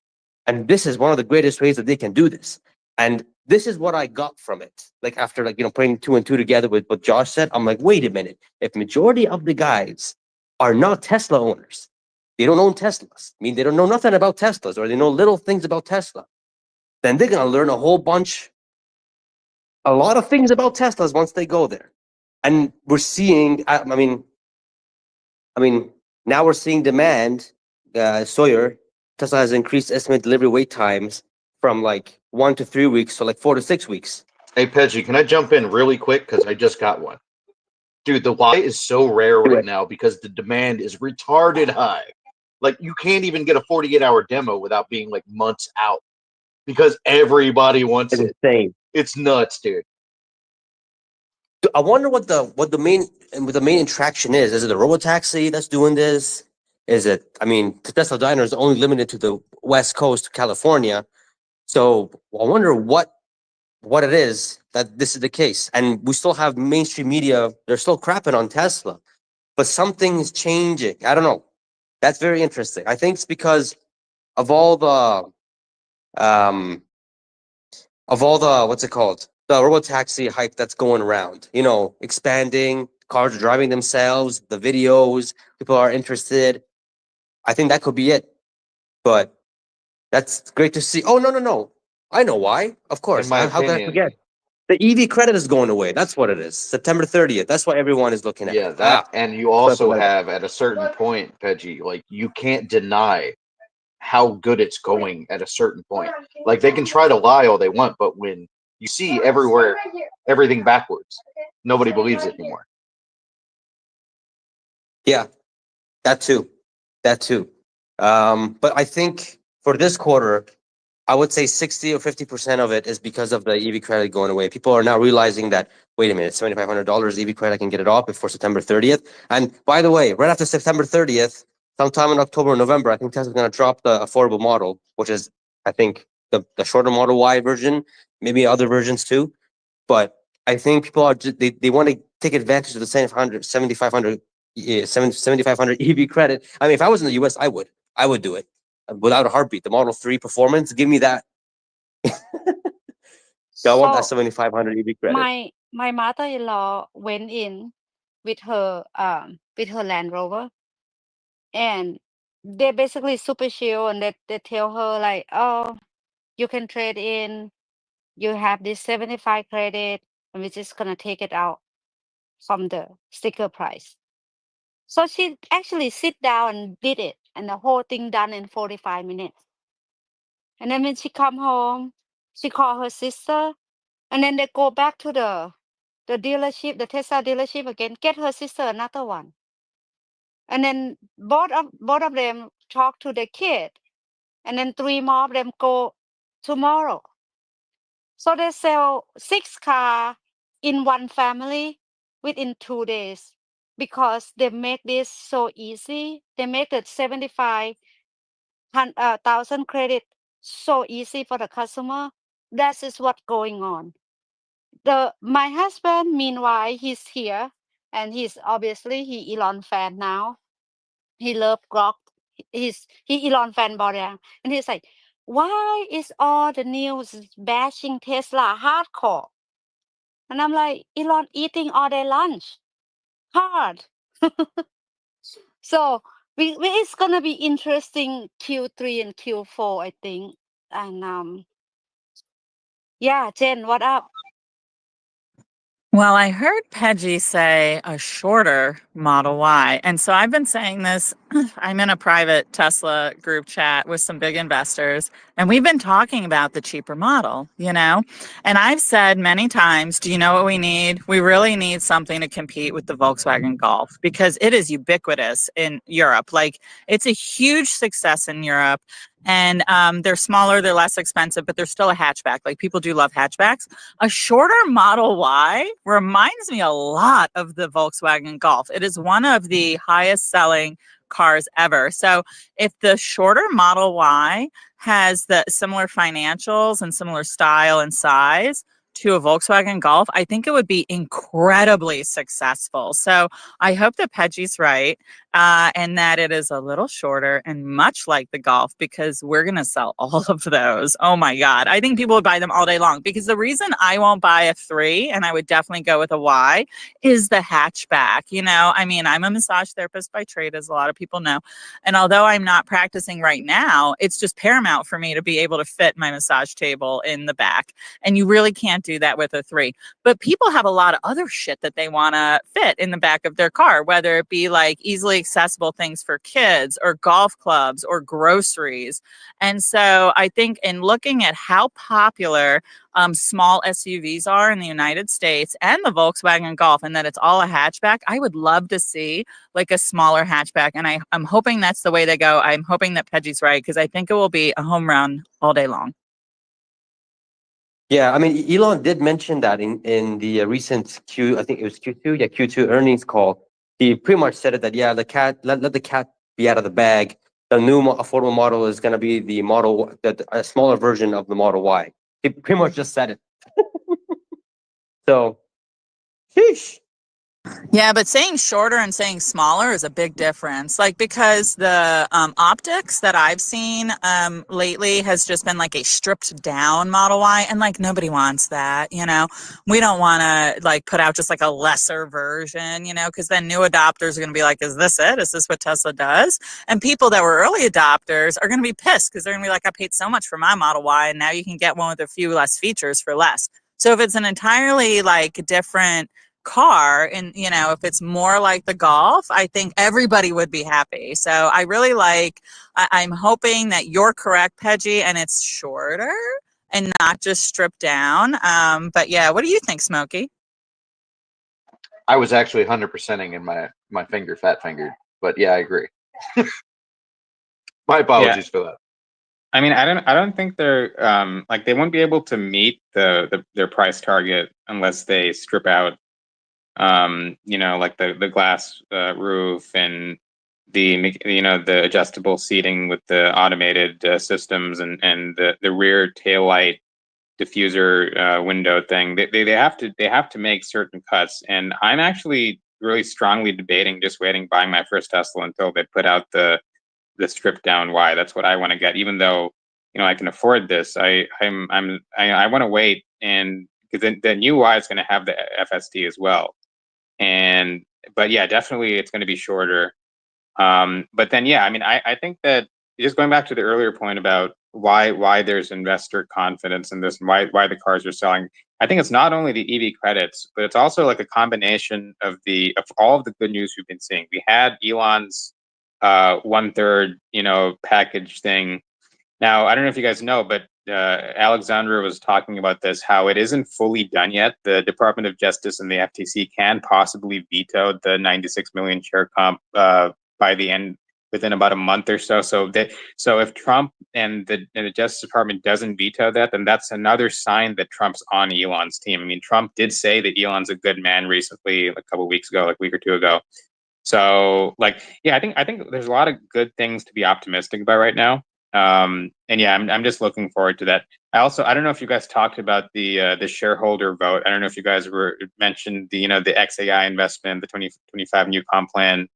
And this is one of the greatest ways that they can do this. And this is what I got from it. Like after, like, you know, putting 2 and 2 together with what Josh said, I'm like, wait a minute. If majority of the guys are not Tesla owners, they don't own Teslas, I mean, they don't know nothing about Teslas, or they know little things about Tesla, then they're going to learn a lot of things about Teslas once they go there. And we're seeing, I mean, now we're seeing demand. Sawyer, Tesla has increased estimated delivery wait times from like 1 to 3 weeks to like 4 to 6 weeks. Hey, Pejjy, can I jump in really quick? Because I just got one. Dude, the Y is so rare right now because the demand is retarded high. Like, you can't even get a 48-hour demo without being like months out because everybody wants it. Insane. It's nuts, dude. I wonder what the main attraction is. Is it the robotaxi that's doing this? Is it? I mean, the Tesla diner is only limited to the West Coast, California. So I wonder what it is that this is the case. And we still have mainstream media; they're still crapping on Tesla, but something's changing. I don't know. That's very interesting. I think it's because of all the what's it called? The robotaxi hype that's going around. You know, expanding, cars are driving themselves, the videos, people are interested. I think that could be it. But that's great to see. Oh, no. I know why. Of course. In my How can I opinion, forget? The EV credit is going away. That's what it is. September 30th. That's what everyone is looking at. Yeah, that, and you also Like- have at a certain point, Pejjy, like you can't deny how good it's going at a certain point. Like they can try to lie all they want, but when you see everywhere everything backwards, nobody believes it anymore. Yeah, that too. That too. But I think for this quarter, I would say 60 or 50% of it is because of the EV credit going away. People are now realizing that, wait a minute, $7,500 EV credit, I can get it off before September 30th. And by the way, right after September 30th, sometime in October or November, I think Tesla's going to drop the affordable model, which is, I think, the shorter Model Y version, maybe other versions too. But I think people are just, they want to take advantage of the 7,500 EV credit. I mean, if I was in the US, I would do it without a heartbeat. The Model 3 performance, give me that. I want that So 7,500 EV credit. my mother-in-law went in with her Land Rover, and they basically super chill, and they tell her like, oh, you can trade in, you have this 75 credit, and we're just gonna take it out from the sticker price. So she actually sit down and did it, and the whole thing done in 45 minutes. And then when she come home, she call her sister, and then they go back to the dealership, the Tesla dealership again, get her sister another one. And then both of them talk to the kid, and then 3 more of them go tomorrow. So they sell 6 car in one family within 2 days because they make this so easy. They make the 75,000 credit so easy for the customer. That is what's going on. My husband, meanwhile, he's here, and he's obviously he Elon fan now. He love Grok. He Elon fanboy now, and he's like, why is all the news bashing Tesla hardcore? And I'm like, Elon eating all day lunch, hard. So it's gonna be interesting Q3 and Q4, I think. And yeah, Jen, what up? Well, I heard Pejjy say a shorter Model Y. And so I've been saying this. I'm in a private Tesla group chat with some big investors, and we've been talking about the cheaper model, you know? And I've said many times, do you know what we need? We really need something to compete with the Volkswagen Golf because it is ubiquitous in Europe. Like, it's a huge success in Europe. And they're smaller, they're less expensive, but they're still a hatchback. Like, people do love hatchbacks. A shorter Model Y reminds me a lot of the Volkswagen Golf. It is one of the highest selling cars ever. So if the shorter Model Y has the similar financials and similar style and size to a Volkswagen Golf, I think it would be incredibly successful. So I hope that Pejjy's right, and that it is a little shorter and much like the Golf, because we're going to sell all of those. Oh my God. I think people would buy them all day long, because the reason I won't buy a 3 and I would definitely go with a Y is the hatchback. You know, I mean, I'm a massage therapist by trade, as a lot of people know. And although I'm not practicing right now, it's just paramount for me to be able to fit my massage table in the back. And you really can't do that with a 3. But people have a lot of other shit that they want to fit in the back of their car, whether it be like easily accessible things for kids or golf clubs or groceries. And so I think in looking at how popular small SUVs are in the United States and the Volkswagen Golf, and that it's all a hatchback, I would love to see like a smaller hatchback. And I'm hoping that's the way they go. I'm hoping that Pejjy's right, because I think it will be a home run all day long. Yeah, I mean, Elon did mention that in the recent I think it was Q2, Q2 earnings call. He pretty much said it that, yeah, let the cat be out of the bag. The new affordable model is going to be the model, a smaller version of the Model Y. He pretty much just said it. So, sheesh. Yeah, but saying shorter and saying smaller is a big difference. Like, because the optics that I've seen lately has just been like a stripped down Model Y, and like nobody wants that, you know. We don't want to like put out just like a lesser version, you know, because then new adopters are going to be like, is this it? Is this what Tesla does? And people that were early adopters are going to be pissed because they're going to be like, I paid so much for my Model Y, and now you can get one with a few less features for less. So if it's an entirely like different car and if it's more like the Golf, I think everybody would be happy. So I really I'm hoping that you're correct, Pejjy, and it's shorter and not just stripped down. But yeah, what do you think, Smokey? I was actually 100%ing in my finger, fat fingered, but yeah, I agree. My apologies for that. I mean, I don't think they're like they won't be able to meet their price target unless they strip out like the glass roof and the adjustable seating with the automated systems and the rear tail light diffuser window thing. They have to make certain cuts, and I'm actually really strongly debating just buying my first Tesla until they put out the stripped down Y. That's what I want to get, even though I can afford this. I want to wait, and because the new Y is going to have the FSD as well. But yeah, definitely it's going to be shorter. But then yeah, I mean, I think that just going back to the earlier point about why there's investor confidence in this and why the cars are selling. I think it's not only the EV credits, but it's also like a combination of all of the good news we've been seeing. We had Elon's 1/3 package thing. Now I don't know if you guys know, but Alexandra was talking about this, how it isn't fully done yet. The Department of Justice and the FTC can possibly veto the 96 million share comp by the end, within about a month or so. So if Trump and the Justice Department doesn't veto that, then that's another sign that Trump's on Elon's team. I mean, Trump did say that Elon's a good man recently, like a couple of weeks ago, like a week or two ago. So yeah, I think there's a lot of good things to be optimistic about right now. And yeah, I'm just looking forward to that. I don't know if you guys talked about the shareholder vote. I don't know if you guys mentioned the XAI investment, the 2025 new comp plan.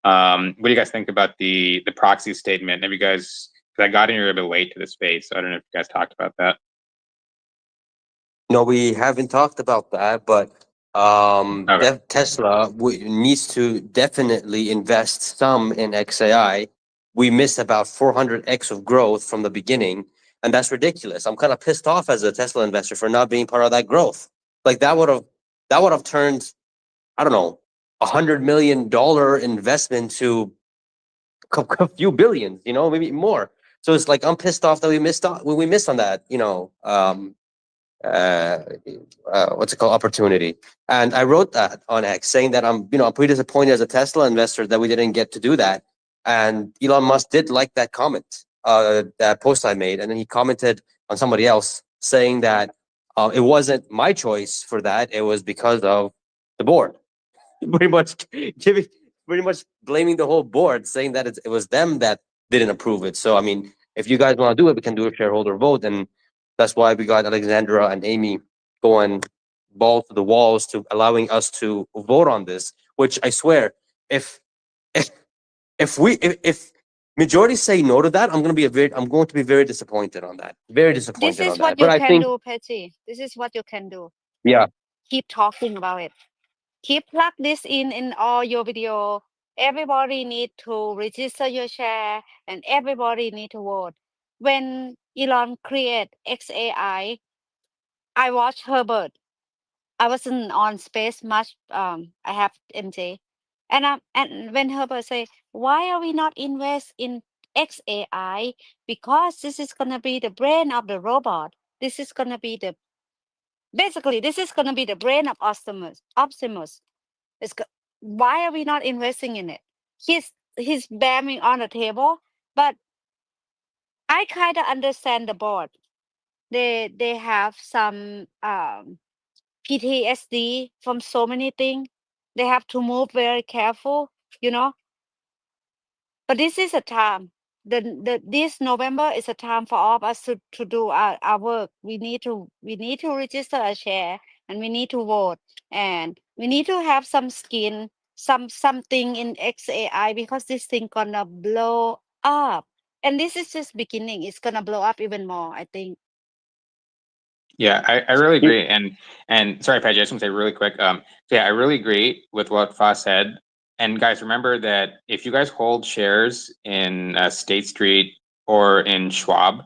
What do you guys think about the proxy statement? Have you guys? Because I got in here a bit late to the space, so I don't know if you guys talked about that. No, we haven't talked about that, but Okay. Tesla needs to definitely invest some in XAI. We missed about 400x of growth from the beginning, and that's ridiculous. I'm kind of pissed off as a Tesla investor for not being part of that growth. Like that would have turned, I don't know, $100 million investment to a few billions, maybe more. So it's like I'm pissed off that we missed on that, what's it called, opportunity. And I wrote that on X saying that I'm pretty disappointed as a Tesla investor that we didn't get to do that. And Elon Musk did like that comment, that post I made, and then he commented on somebody else saying that it wasn't my choice for that, it was because of the board. pretty much blaming the whole board, saying that it was them that didn't approve it. So I mean, if you guys want to do it, we can do a shareholder vote, and that's why we got Alexandra and Amy going balls to the walls to allowing us to vote on this. Which I swear, if majority say no to that, I'm going to be very disappointed on that. Very disappointed. This is on what that. you But I can think, do, Pejjy. This is what you can do. yeah, Keep talking about it. Keep plug this in all your video. Everybody need to register your share, and everybody need to vote. When Elon create XAI, I watched Herbert. I wasn't on space much. I have MJ, and when Herbert say, "Why are we not invest in XAI? Because this is gonna be the brain of the robot. This is gonna be basically this is gonna be the brain of Optimus. Why are we not investing in it?" He's banging on the table, but I kind of understand the board. They have some PTSD from so many things. They have to move very careful, you know. But this is a time. This November is a time for all of us to do our work. We need to register a share, and we need to vote, and we need to have some skin, something in XAI, because this thing gonna blow up. And this is just beginning. It's gonna blow up even more, I think. Yeah, I really agree. And sorry, Pejjy, I just want to say really quick. So yeah, I really agree with what Fa said. And guys, remember that if you guys hold shares in State Street or in Schwab,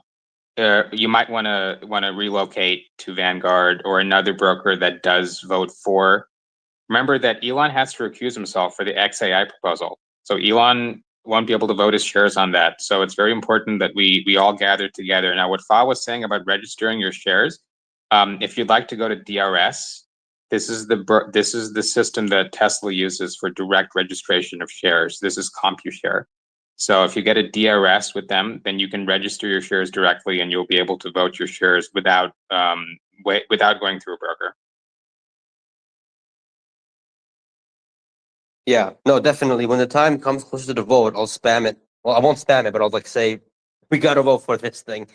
you might want to relocate to Vanguard or another broker that does vote for. Remember that Elon has to recuse himself for the XAI proposal. So Elon won't be able to vote his shares on that. So it's very important that we all gather together. Now, what Fa was saying about registering your shares, if you'd like to go to DRS, this is the system that Tesla uses for direct registration of shares. This is CompuShare. So if you get a DRS with them, then you can register your shares directly, and you'll be able to vote your shares without going through a broker. Yeah, no, definitely. When the time comes closer to the vote, I'll spam it. Well, I won't spam it, but I'll like say, we got to vote for this thing.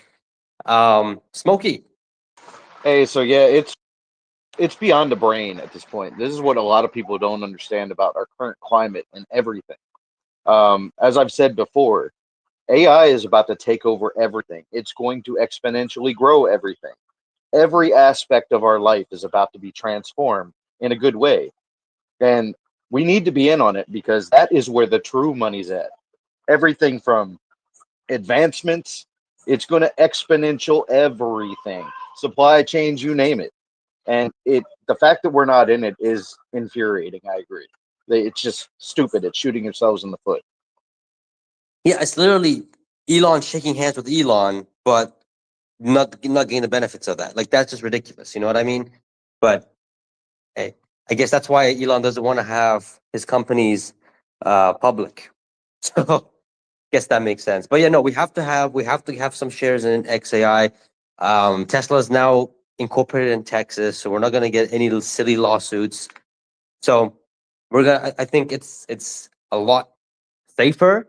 Smokey. Hey, so yeah, it's beyond the brain at this point. This is what a lot of people don't understand about our current climate and everything. As I've said before, AI is about to take over everything. It's going to exponentially grow everything. Every aspect of our life is about to be transformed in a good way. And we need to be in on it because that is where the true money's at. Everything from advancements, it's going to exponential everything. Supply chains, you name it. And the fact that we're not in it is infuriating. I agree. It's just stupid. It's shooting yourselves in the foot. Yeah, it's literally Elon shaking hands with Elon, but not getting the benefits of that. Like, that's just ridiculous. You know what I mean? But hey, I guess that's why Elon doesn't want to have his companies public. So guess that makes sense. But yeah, no, we have to have some shares in XAI. Tesla is now incorporated in Texas, so we're not going to get any silly lawsuits. So I think it's a lot safer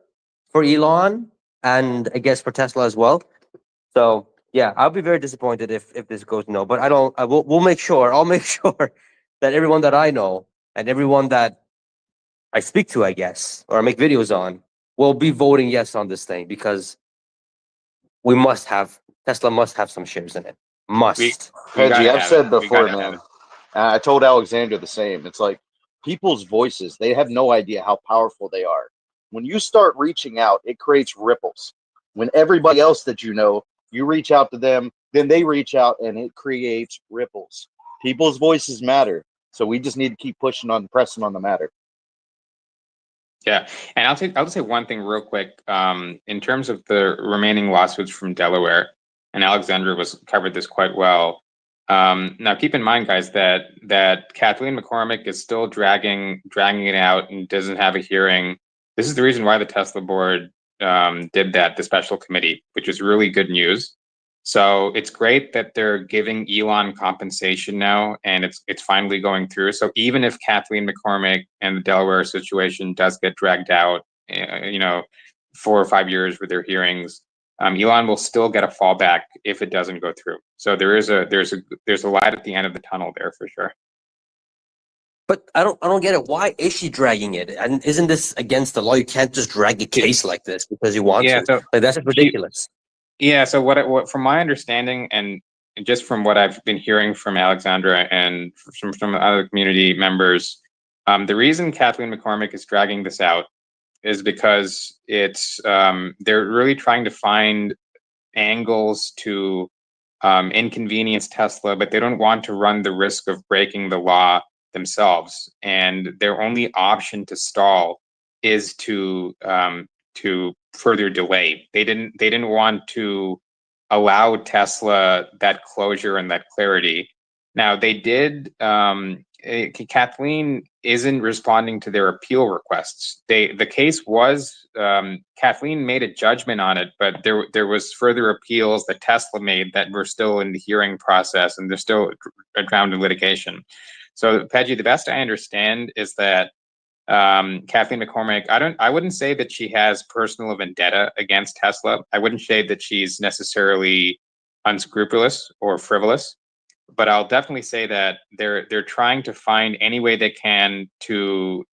for Elon and I guess for Tesla as well. So yeah, I'll be very disappointed if this goes no. But we'll make sure. I'll make sure that everyone that I know and everyone that I speak to, I guess, or I make videos on, will be voting yes on this thing because Tesla must have some shares in it. Must. Pejjy, I've said before, man. I told Alexander the same. It's like people's voices, they have no idea how powerful they are. When you start reaching out, it creates ripples. When everybody else that you reach out to them, then they reach out and it creates ripples. People's voices matter. So we just need to keep pressing on the matter. Yeah, and I'll say one thing real quick. In terms of the remaining lawsuits from Delaware, and Alexandra covered this quite well. Now, keep in mind, guys, that Kathleen McCormick is still dragging it out and doesn't have a hearing. This is the reason why the Tesla board did that, the special committee, which is really good news. So it's great that they're giving Elon compensation now, and it's finally going through. So even if Kathleen McCormick and the Delaware situation does get dragged out, 4 or 5 years with their hearings, Elon will still get a fallback if it doesn't go through. So there's a light at the end of the tunnel there for sure. But I don't get it. Why is she dragging it? And isn't this against the law? You can't just drag a case like this because you want to. So like, that's ridiculous. Yeah. So what from my understanding and just from what I've been hearing from Alexandra and from other community members, the reason Kathleen McCormick is dragging this out is because they're really trying to find angles to inconvenience Tesla, but they don't want to run the risk of breaking the law themselves. And their only option to stall is to further delay. They didn't want to allow Tesla that closure and that clarity. Now they did. Kathleen isn't responding to their appeal requests. The case was Kathleen made a judgment on it, but there was further appeals that Tesla made that were still in the hearing process, and they're still drowned in litigation. So, Pejjy, the best I understand is that Kathleen McCormick, I wouldn't say that she has personal vendetta against Tesla. I wouldn't say that she's necessarily unscrupulous or frivolous, but I'll definitely say that they're trying to find any way they can to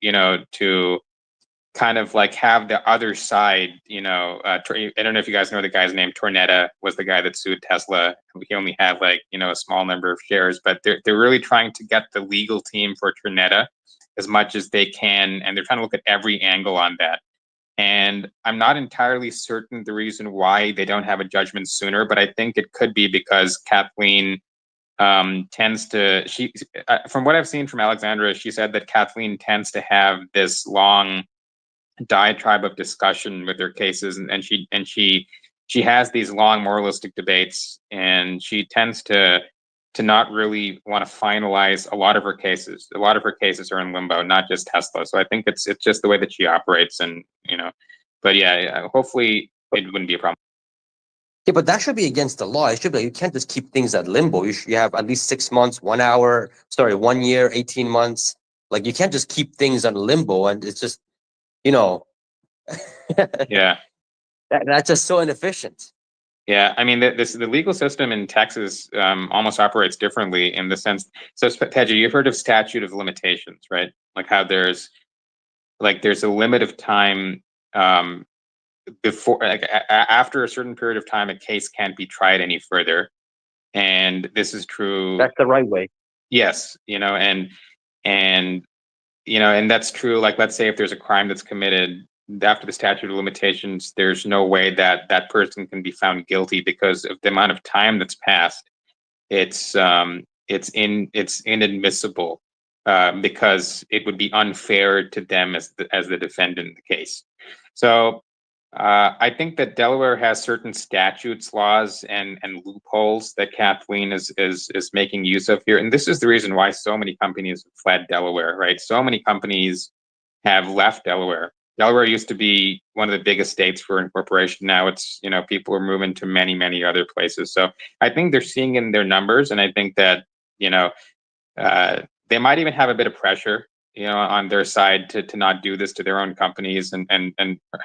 kind of like have the other side. I don't know if you guys know the guy's name. Tornetta was the guy that sued Tesla. He only had a small number of shares, but they're really trying to get the legal team for Tornetta as much as they can, and they're trying to look at every angle on that. And I'm not entirely certain the reason why they don't have a judgment sooner, but I think it could be because Kathleen tends to, from what I've seen from Alexandra, she said that Kathleen tends to have this long diatribe of discussion with her cases, and she has these long moralistic debates, and she tends to not really want to finalize a lot of her cases. A lot of her cases are in limbo, not just Tesla. So I think it's just the way that she operates, and but yeah, hopefully it wouldn't be a problem. Yeah, but that should be against the law. It should be. You can't just keep things at limbo. You have at least 6 months, 1 year, 18 months. Like you can't just keep things on limbo, and it's just, Yeah. That's just so inefficient. Yeah, I mean, the legal system in Texas almost operates differently in the sense. So, Pejjy, you've heard of statute of limitations, right? Like how there's a limit of time before, like after a certain period of time, a case can't be tried any further, and this is true. That's the right way. Yes, and that's true. Like, let's say if there's a crime that's committed after the statute of limitations, there's no way that that person can be found guilty because of the amount of time that's passed. It's inadmissible because it would be unfair to them as the defendant in the case. So I think that Delaware has certain statutes, laws, and loopholes that Kathleen is making use of here, and this is the reason why so many companies have fled Delaware. Right, so many companies have left Delaware. Delaware used to be one of the biggest states for incorporation. Now it's, people are moving to many other places. So I think they're seeing in their numbers, and I think that they might even have a bit of pressure, on their side to not do this to their own companies and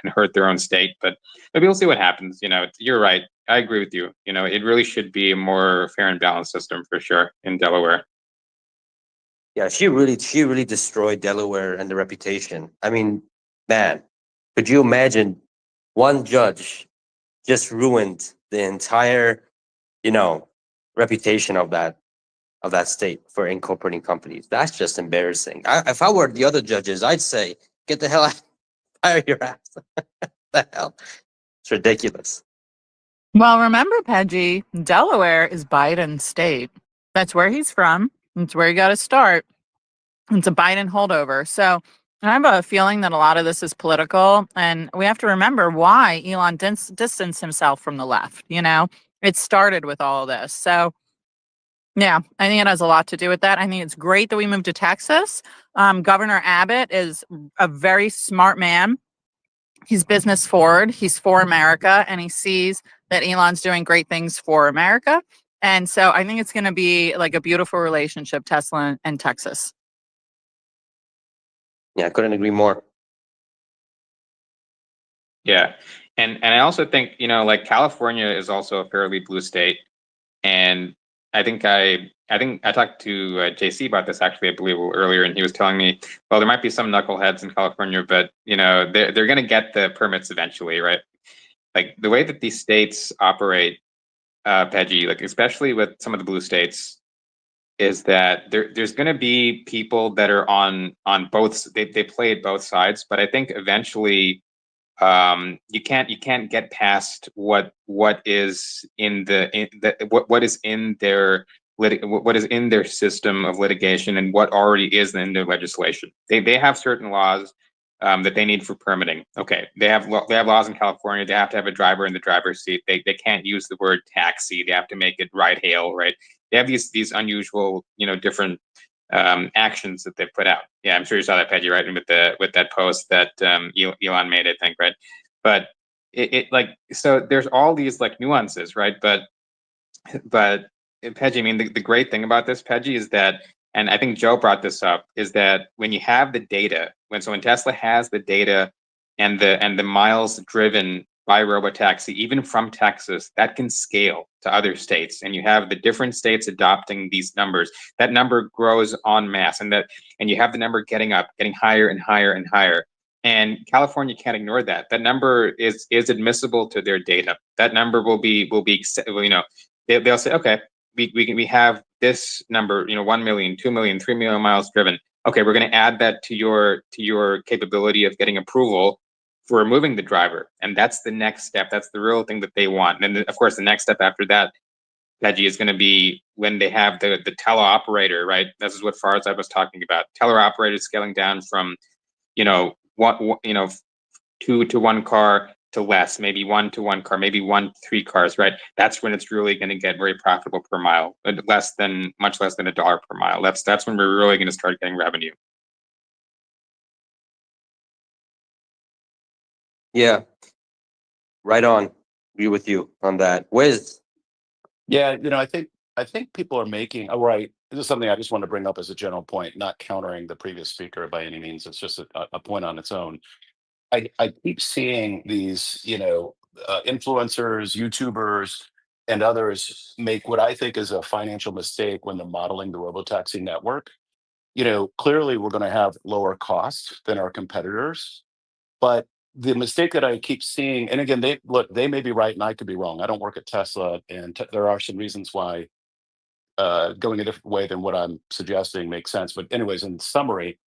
hurt their own state. But maybe we'll see what happens. You're right. I agree with you. It really should be a more fair and balanced system for sure in Delaware. Yeah, she really destroyed Delaware and the reputation. I mean, man, could you imagine one judge just ruined the entire, reputation of that state for incorporating companies? That's just embarrassing. If I were the other judges, I'd say, get the hell out, fire your ass. The hell? It's ridiculous. Well, remember, Pejjy, Delaware is Biden's state. That's where he's from. That's where you got to start. It's a Biden holdover. So I have a feeling that a lot of this is political, and we have to remember why Elon distanced himself from the left. It started with all of this. So yeah, I think it has a lot to do with that. I think it's great that we moved to Texas. Governor Abbott is a very smart man. He's business forward. He's for America, and he sees that Elon's doing great things for America. And so I think it's going to be like a beautiful relationship, Tesla and Texas. Yeah, I couldn't agree more. Yeah. And I also think, like California is also a fairly blue state. And I think I talked to JC about this actually, I believe, earlier, and he was telling me, well, there might be some knuckleheads in California, but they're going to get the permits eventually, right? Like the way that these states operate, Pejjy, like especially with some of the blue states, is that there's going to be people that are on both. They play at both sides, but I think eventually you can't get past what is in what is in their system of litigation and what already is in their legislation. They have certain laws that they need for permitting. Okay, they have laws in California. They have to have a driver in the driver's seat. They can't use the word taxi. They have to make it ride hail, right? They have these unusual, different actions that they put out. Yeah, I'm sure you saw that, Pejjy, right? With that post that Elon made, I think, right? But it like, so there's all these like nuances, right? But Pejjy, I mean, the great thing about this, Pejjy, is that, and I think Joe brought this up, is that when you have the data, when Tesla has the data and the miles driven by robotaxi, even from Texas, that can scale to other states, and you have the different states adopting these numbers. That number grows en masse, and you have the number getting higher and higher and higher. And California can't ignore that. That number is admissible to their data. That number will be they'll say, okay, we have this number, 1 million, 2 million, 3 million miles driven. Okay, we're going to add that to your capability of getting approval for removing the driver. And that's the next step. That's the real thing that they want. And then, of course, the next step after that, Pejjy, is going to be when they have the teleoperator, right? This is what Farzad was talking about. Teleoperator scaling down from, two to one car to less, maybe 1 to 1 car, maybe 1 to 3 cars, right? That's when it's really going to get very profitable per mile, much less than $1 per mile. That's when we're really going to start getting revenue. Yeah, right on. Agree with you on that. Wiz. Yeah, I think people are making right. This is something I just want to bring up as a general point, not countering the previous speaker by any means. It's just a point on its own. I keep seeing these, influencers, YouTubers, and others make what I think is a financial mistake when they're modeling the robotaxi network. Clearly we're going to have lower costs than our competitors, but the mistake that I keep seeing, and again, they may be right and I could be wrong. I don't work at Tesla, and there are some reasons why going a different way than what I'm suggesting makes sense. But anyways, in summary,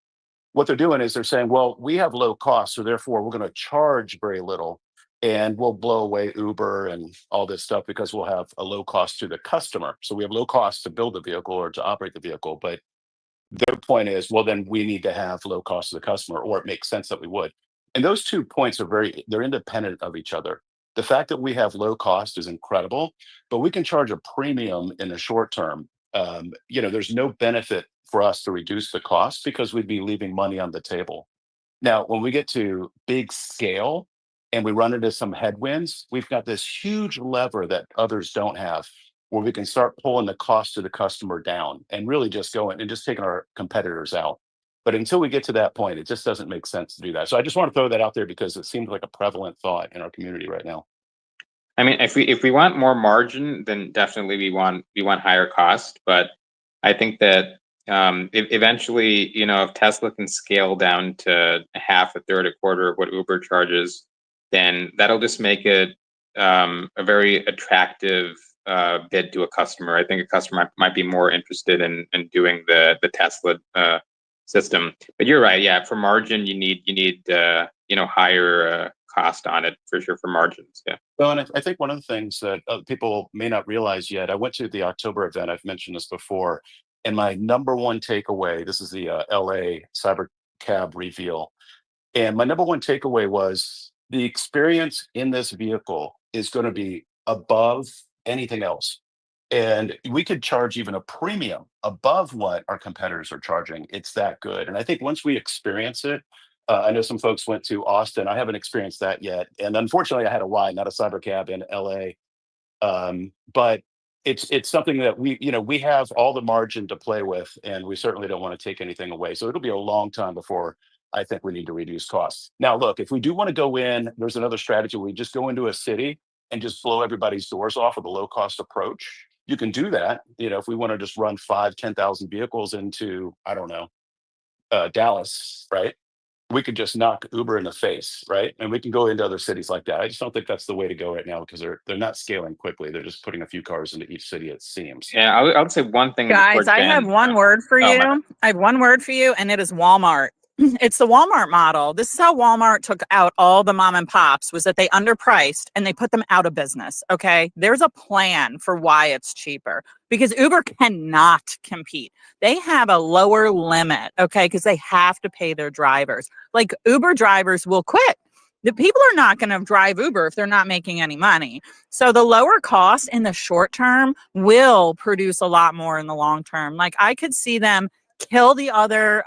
what they're doing is they're saying, well, we have low cost, so therefore we're going to charge very little and we'll blow away Uber and all this stuff because we'll have a low cost to the customer. So we have low cost to build the vehicle or to operate the vehicle. But their point is, well, then we need to have low cost to the customer, or it makes sense that we would. And those 2 points they're independent of each other. The fact that we have low cost is incredible, but we can charge a premium in the short term. There's no benefit for us to reduce the cost because we'd be leaving money on the table. Now, when we get to big scale and we run into some headwinds, we've got this huge lever that others don't have, where we can start pulling the cost to the customer down and really just going and just taking our competitors out. But until we get to that point, it just doesn't make sense to do that. So I just want to throw that out there because it seems like a prevalent thought in our community right now. I mean, if we want more margin, then definitely we want higher cost. But I think that eventually, if Tesla can scale down to a half, a third, a quarter of what Uber charges, then that'll just make it a very attractive bid to a customer. I think a customer might be more interested in doing the Tesla system. But you're right, yeah. For margin, you need higher cost on it for sure for margins. Yeah. Well, and I think one of the things that people may not realize yet, I went to the October event. I've mentioned this before, and my number one takeaway. This is the LA Cyber Cab reveal, and my number one takeaway was the experience in this vehicle is going to be above anything else. And we could charge even a premium above what our competitors are charging. It's that good. And I think once we experience it, I know some folks went to Austin. I haven't experienced that yet. And unfortunately, I had a ride, not a cyber cab in LA. But it's something that we have all the margin to play with, and we certainly don't want to take anything away. So it'll be a long time before I think we need to reduce costs. Now, look, if we do want to go in, there's another strategy. We just go into a city and just blow everybody's doors off with a low cost approach. You can do that. If we want to just run 10,000 vehicles into, I don't know, Dallas, right? We could just knock Uber in the face, right? And we can go into other cities like that. I just don't think that's the way to go right now because they're not scaling quickly. They're just putting a few cars into each city, it seems. Yeah, I would say one thing. Guys, I have one word for you. I have one word for you, and it is Walmart. It's the Walmart model. This is how Walmart took out all the mom and pops, was that they underpriced and they put them out of business. Okay. There's a plan for why it's cheaper because Uber cannot compete. They have a lower limit. Okay. Because they have to pay their drivers. Like Uber drivers will quit. The people are not going to drive Uber if they're not making any money. So the lower cost in the short term will produce a lot more in the long term. Like I could see them kill the other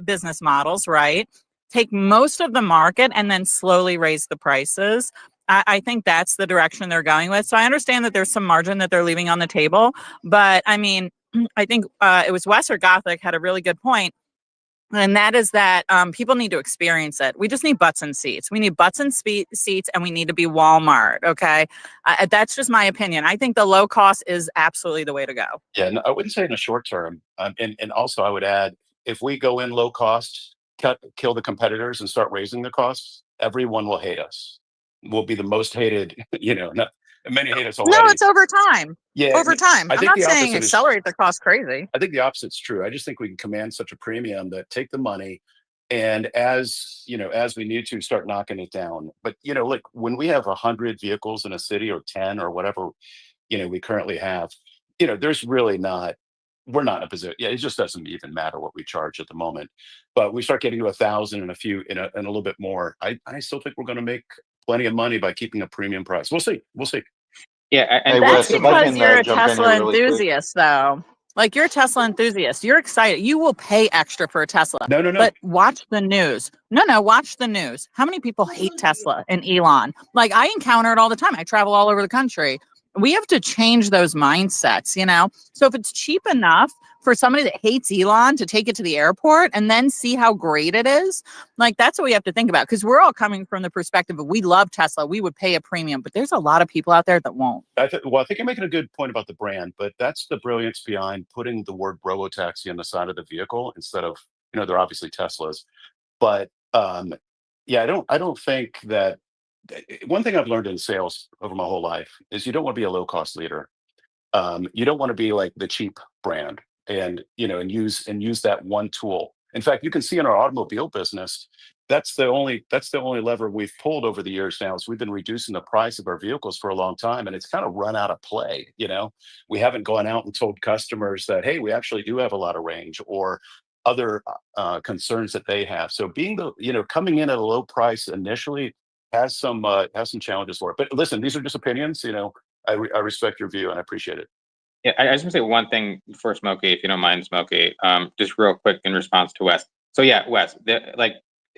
business models, right? Take most of the market and then slowly raise the prices. I think that's the direction they're going with. So I understand that there's some margin that they're leaving on the table. But I mean, I think it was Wes or Gothic had a really good point. And that is that people need to experience it. We just need butts and seats. We need butts and seats, and we need to be Walmart. Okay, that's just my opinion. I think the low cost is absolutely the way to go. Yeah, no, I wouldn't say in the short term. And also, I would add, if we go in low cost, kill the competitors, and start raising the costs, everyone will hate us. We'll be the most hated. Many hate us already. No, it's over time. Yeah, over time. I'm not saying accelerate the cost crazy. I think the opposite's true. I just think we can command such a premium that take the money, And as as we need to start knocking it down, but like when we have 100 vehicles in a city or 10 or whatever, we currently have, there's really not, we're not in a position. Yeah, it just doesn't even matter what we charge at the moment. But we start getting to 1,000 and a few and a little bit more. I still think we're going to make plenty of money by keeping a premium price. We'll see. We'll see. Yeah, Hey, and That's Wes, if I because can you're a jump in here Tesla really quick. enthusiast, though. Like, you're a Tesla enthusiast. You're excited. You will pay extra for a Tesla. No. But watch the news. No, watch the news. How many people hate Tesla and Elon? Like, I encounter it all the time. I travel all over the country. We have to change those mindsets, So if it's cheap enough for somebody that hates Elon to take it to the airport and then see how great it is, like, that's what we have to think about. Because we're all coming from the perspective of, we love Tesla. We would pay a premium. But there's a lot of people out there that won't. I think you're making a good point about the brand, but that's the brilliance behind putting the word robotaxi on the side of the vehicle instead of, they're obviously Teslas. But yeah, I don't think that one thing I've learned in sales over my whole life is you don't want to be a low cost leader. You don't want to be like the cheap brand and use that one tool. In fact, you can see in our automobile business, that's the only lever we've pulled over the years now is we've been reducing the price of our vehicles for a long time, and it's kind of run out of play. We haven't gone out and told customers that, hey, we actually do have a lot of range or other concerns that they have. So being coming in at a low price initially has some challenges for it. But listen, these are just opinions. I respect your view and I appreciate it. Yeah, I just want to say one thing before Smokey, if you don't mind, Smokey, just real quick in response to Wes. So yeah, Wes,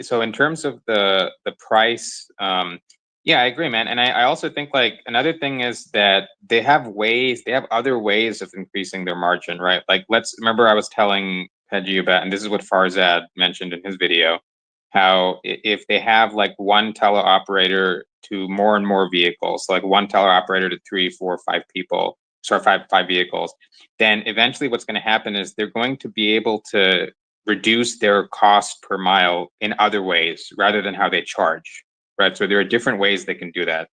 so in terms of the price, yeah, I agree, man. And I also think like another thing is that they have other ways of increasing their margin, right? Like remember I was telling Pejjy about, and this is what Farzad mentioned in his video, how if they have like one teleoperator to more and more vehicles, like one teleoperator to 3, 4, 5 people, sorry, five vehicles, then eventually what's going to happen is they're going to be able to reduce their cost per mile in other ways rather than how they charge, right? So there are different ways they can do that.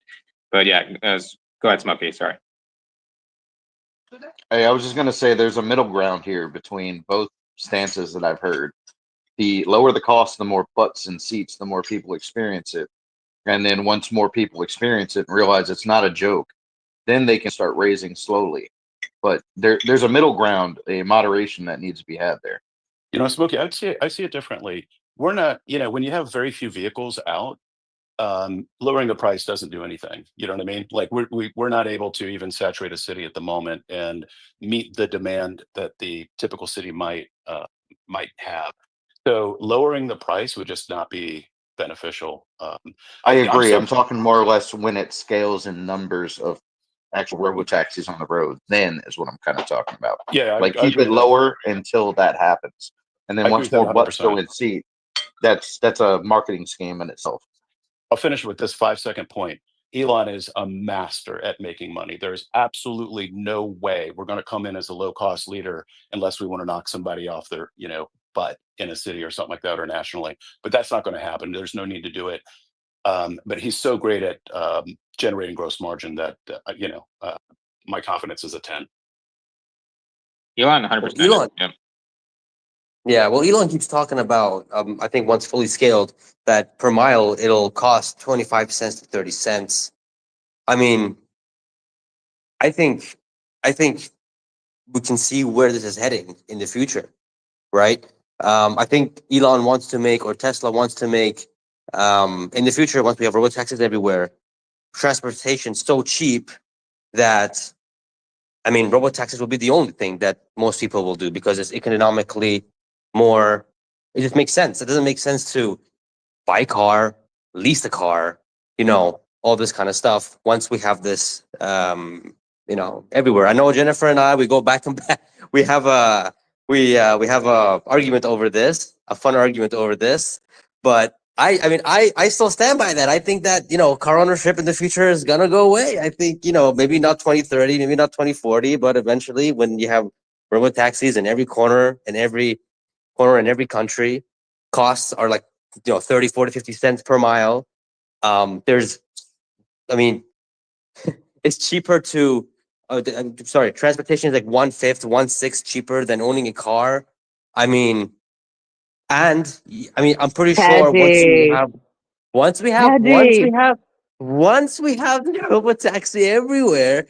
But yeah, go ahead, Smokey, sorry. Hey, I was just going to say there's a middle ground here between both stances that I've heard. The lower the cost, the more butts and seats, the more people experience it. And then once more people experience it and realize it's not a joke, then they can start raising slowly. But there's a middle ground, a moderation that needs to be had there. Smokey, I see it differently. We're not, when you have very few vehicles out, lowering the price doesn't do anything. You know what I mean? Like we're not able to even saturate a city at the moment and meet the demand that the typical city might have. So lowering the price would just not be beneficial. I agree. I'm talking more or less when it scales in numbers of actual robo taxis on the road. Then is what I'm kind of talking about. Yeah, like keep it lower until that happens, and then once more butts go in seat, that's a marketing scheme in itself. I'll finish with this 5-second point. Elon is a master at making money. There's absolutely no way we're going to come in as a low-cost leader unless we want to knock somebody off their, butt in a city or something like that or nationally. But that's not going to happen. There's no need to do it. But he's so great at generating gross margin that, my confidence is a 10. Elon, 100%. Elon. Yeah, well, Elon keeps talking about, I think once fully scaled, that per mile, it'll cost 25 cents to 30 cents. I mean, I think we can see where this is heading in the future, right? I think Elon wants to make, or Tesla wants to make, in the future, once we have robotaxis everywhere, transportation so cheap that, I mean, robotaxis will be the only thing that most people will do because it's economically more, it just makes sense. It doesn't make sense to buy a car, lease a car, all this kind of stuff. Once we have this, everywhere. I know Jennifer and I, we go back and back. We have a argument over this, a fun argument over this. But I still stand by that. I think that, car ownership in the future is gonna go away. I think, maybe not 2030, maybe not 2040, but eventually when you have robo taxis in every corner in every country, costs are like 30, 40, 50 cents per mile. It's cheaper to transportation is like 1/5, 1/6 cheaper than owning a car. I mean, And I mean, I'm pretty sure Pejjy. once we have the robo taxi everywhere,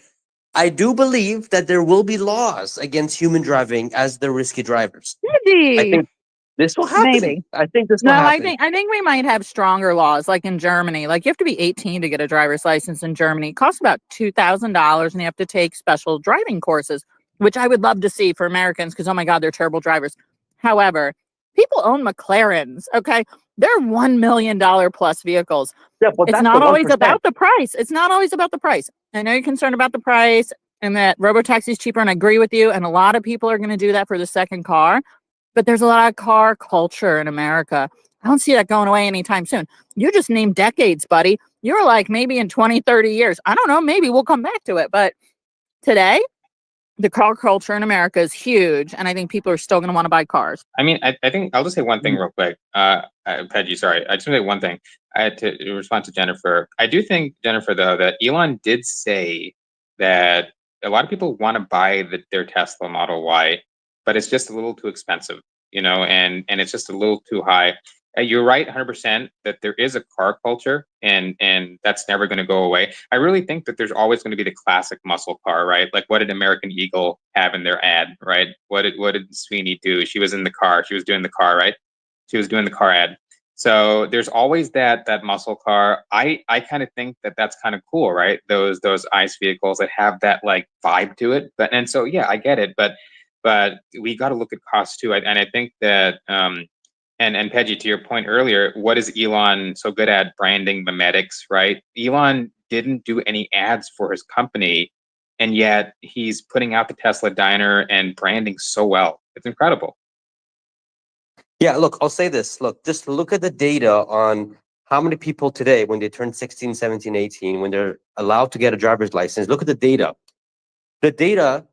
I do believe that there will be laws against human driving as the risky drivers. I Pejjy. think this will happen. Maybe. I think this will No, happen. I think we might have stronger laws, like in Germany. Like you have to be 18 to get a driver's license in Germany. It costs about $2,000, and you have to take special driving courses, which I would love to see for Americans because, oh my God, they're terrible drivers. However, people own McLarens. Okay, they're $1 million plus vehicles. Yeah, but It's that's the not always 1%. about the price. It's not always about the price. I know you're concerned about the price and that robotaxi is cheaper, and I agree with you. And a lot of people are going to do that for the second car. But there's a lot of car culture in America. I don't see that going away anytime soon. You just named decades, buddy. You're like maybe in 20, 30 years. I don't know. Maybe we'll come back to it. But today, the car culture in America is huge. And I think people are still going to want to buy cars. I mean, I think I'll just say one thing real quick. Pejjy, sorry. I just want to say one thing. I had to respond to Jennifer. I do think, Jennifer, though, that Elon did say that a lot of people want to buy their Tesla Model Y, but it's just a little too expensive, and it's just a little too high. You're right, 100%, that there is a car culture, and that's never going to go away. I really think that there's always going to be the classic muscle car, right? Like, what did American Eagle have in their ad, right? What did Sweeney do? She was in the car. She was doing the car, right? She was doing the car ad. So there's always that muscle car. I kind of think that that's kind of cool, right? Those ICE vehicles that have that like vibe to it. And so yeah, I get it, but we got to look at costs too. And I think that and Pejjy, to your point earlier, what is Elon so good at? Branding, memetics, right? Elon didn't do any ads for his company, and yet he's putting out the Tesla Diner and branding so well. It's incredible. Yeah, look, I'll say this. Look, just look at the data on how many people today, when they turn 16, 17, 18, when they're allowed to get a driver's license, look at the data. The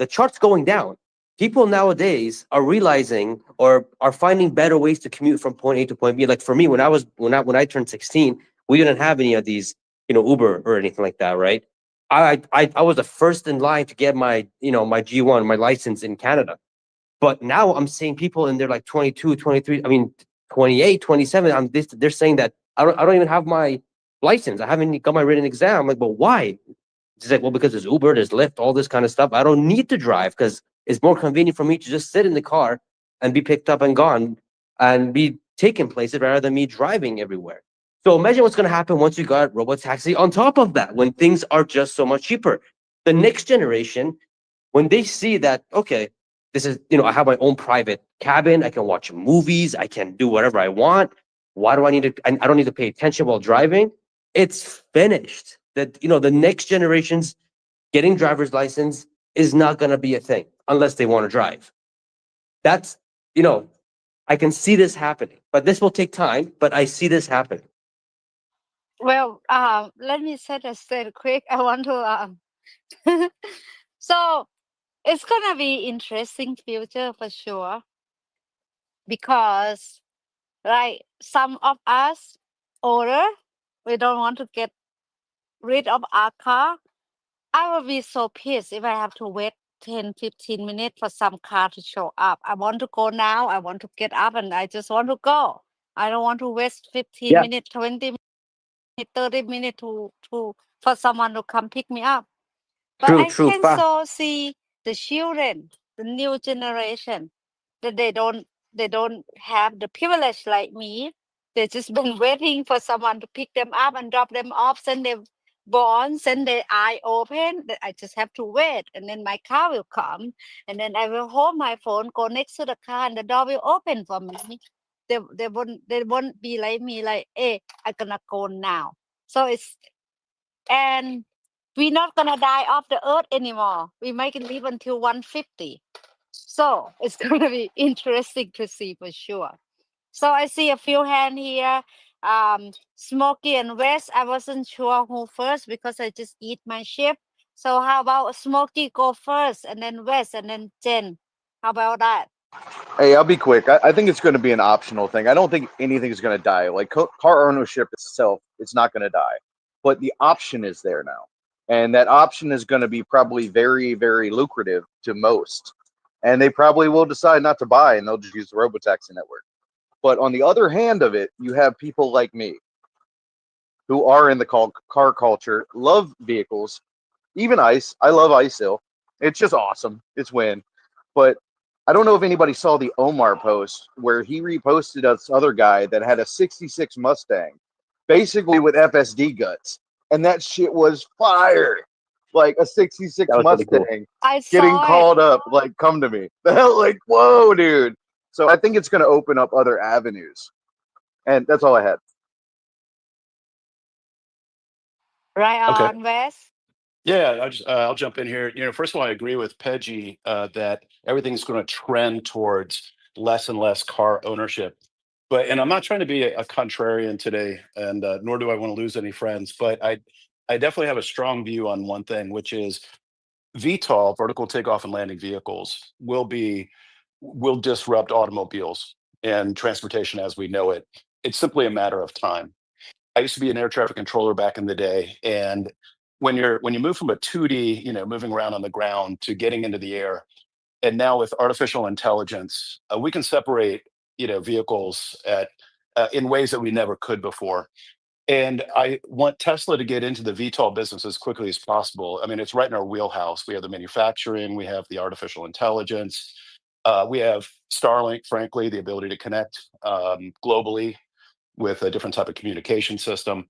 chart's going down. People nowadays are realizing or are finding better ways to commute from point A to point B. Like for me, when I turned 16, we didn't have any of these, Uber or anything like that, right? I was the first in line to get my, my G1, my license in Canada. But now I'm seeing people and they're like 22, 23, 28, 27. They're saying that I don't even have my license. I haven't got my written exam. I'm like, but why? It's like, well, because there's Uber, there's Lyft, all this kind of stuff. I don't need to drive because it's more convenient for me to just sit in the car and be picked up and gone and be taken places rather than me driving everywhere. So imagine what's going to happen once you got robotaxi on top of that, when things are just so much cheaper. The next generation, when they see that, okay, this is, I have my own private cabin, I can watch movies, I can do whatever I want. Why do I need to, I don't need to pay attention while driving. It's finished. That, the next generation's getting driver's license is not going to be a thing unless they want to drive. That's, I can see this happening, but this will take time, but I see this happening. Well, let me say this real quick. I want to, so it's gonna be interesting future for sure, because like some of us older, we don't want to get rid of our car. I will be so pissed if I have to wait 10-15 minutes for some car to show up. I want to go now. I want to get up and I just want to go. I don't want to waste 15 Yeah. minutes, 20 minutes, 30 minutes for someone to come pick me up. But I True. can so see the children, the new generation, that they don't have the privilege like me. They just been waiting for someone to pick them up and drop them off, send them born, send their eye open. That I just have to wait, and then my car will come, and then I will hold my phone, go next to the car, and the door will open for me. They won't be like me, like, hey, I'm gonna go now. So it's, and we're not gonna die off the earth anymore. We might live until 150. So it's gonna be interesting to see for sure. So I see a few hands here. Smokey and Wes. I wasn't sure who first because I just eat my chip. So how about Smokey go first, and then Wes, and then Jen? How about that? Hey, I'll be quick. I think it's going to be an optional thing. I don't think anything is going to die. Like car ownership itself, it's not going to die, but the option is there now, and that option is going to be probably very, very lucrative to most, and they probably will decide not to buy, and they'll just use the robotaxi network. But on the other hand of it, you have people like me who are in the car culture, love vehicles, even ICE. I love ICE still. It's just awesome. It's win. But I don't know if anybody saw the Omar post where he reposted this other guy that had a 66 Mustang, basically with FSD guts. And that shit was fire. Like a 66 That was really Mustang cool. I getting saw it. called up, like, come to me. Like, whoa, dude. So I think it's going to open up other avenues. And that's all I had. Right Okay. on, Wes. Yeah, I'll jump in here. First of all, I agree with Pejjy that everything's going to trend towards less and less car ownership. And I'm not trying to be a contrarian today, and nor do I want to lose any friends. But I definitely have a strong view on one thing, which is VTOL, vertical takeoff and landing vehicles, will disrupt automobiles and transportation as we know it. It's simply a matter of time. I used to be an air traffic controller back in the day, and when you move from a 2D, moving around on the ground to getting into the air, and now with artificial intelligence, we can separate vehicles at in ways that we never could before. And I want Tesla to get into the VTOL business as quickly as possible. I mean, it's right in our wheelhouse. We have the manufacturing, we have the artificial intelligence, we have Starlink, frankly, the ability to connect globally with a different type of communication system.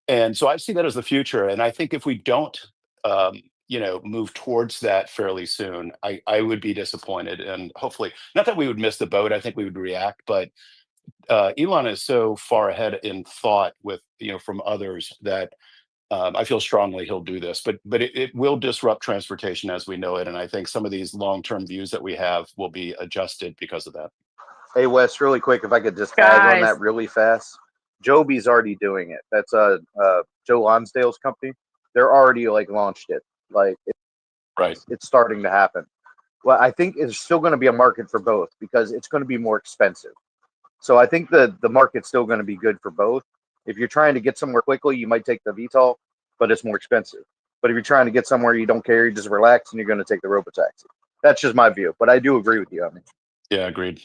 And so I see that as the future. And I think if we don't, move towards that fairly soon, I would be disappointed. And hopefully, not that we would miss the boat. I think we would react, but Elon is so far ahead in thought with from others that I feel strongly he'll do this. But it will disrupt transportation as we know it, and I think some of these long-term views that we have will be adjusted because of that. Hey, Wes, really quick, if I could just tag on Guys, that really fast. Joby's already doing it. That's Joe Lonsdale's company. They're already like launched it. Like Right. it's starting to happen. Well, I think there's still going to be a market for both because it's going to be more expensive. So I think the market's still going to be good for both. If you're trying to get somewhere quickly, you might take the VTOL, but it's more expensive. But if you're trying to get somewhere you don't care, you just relax, and you're going to take the robotaxi. That's just my view, but I do agree with you. I mean, Yeah, agreed.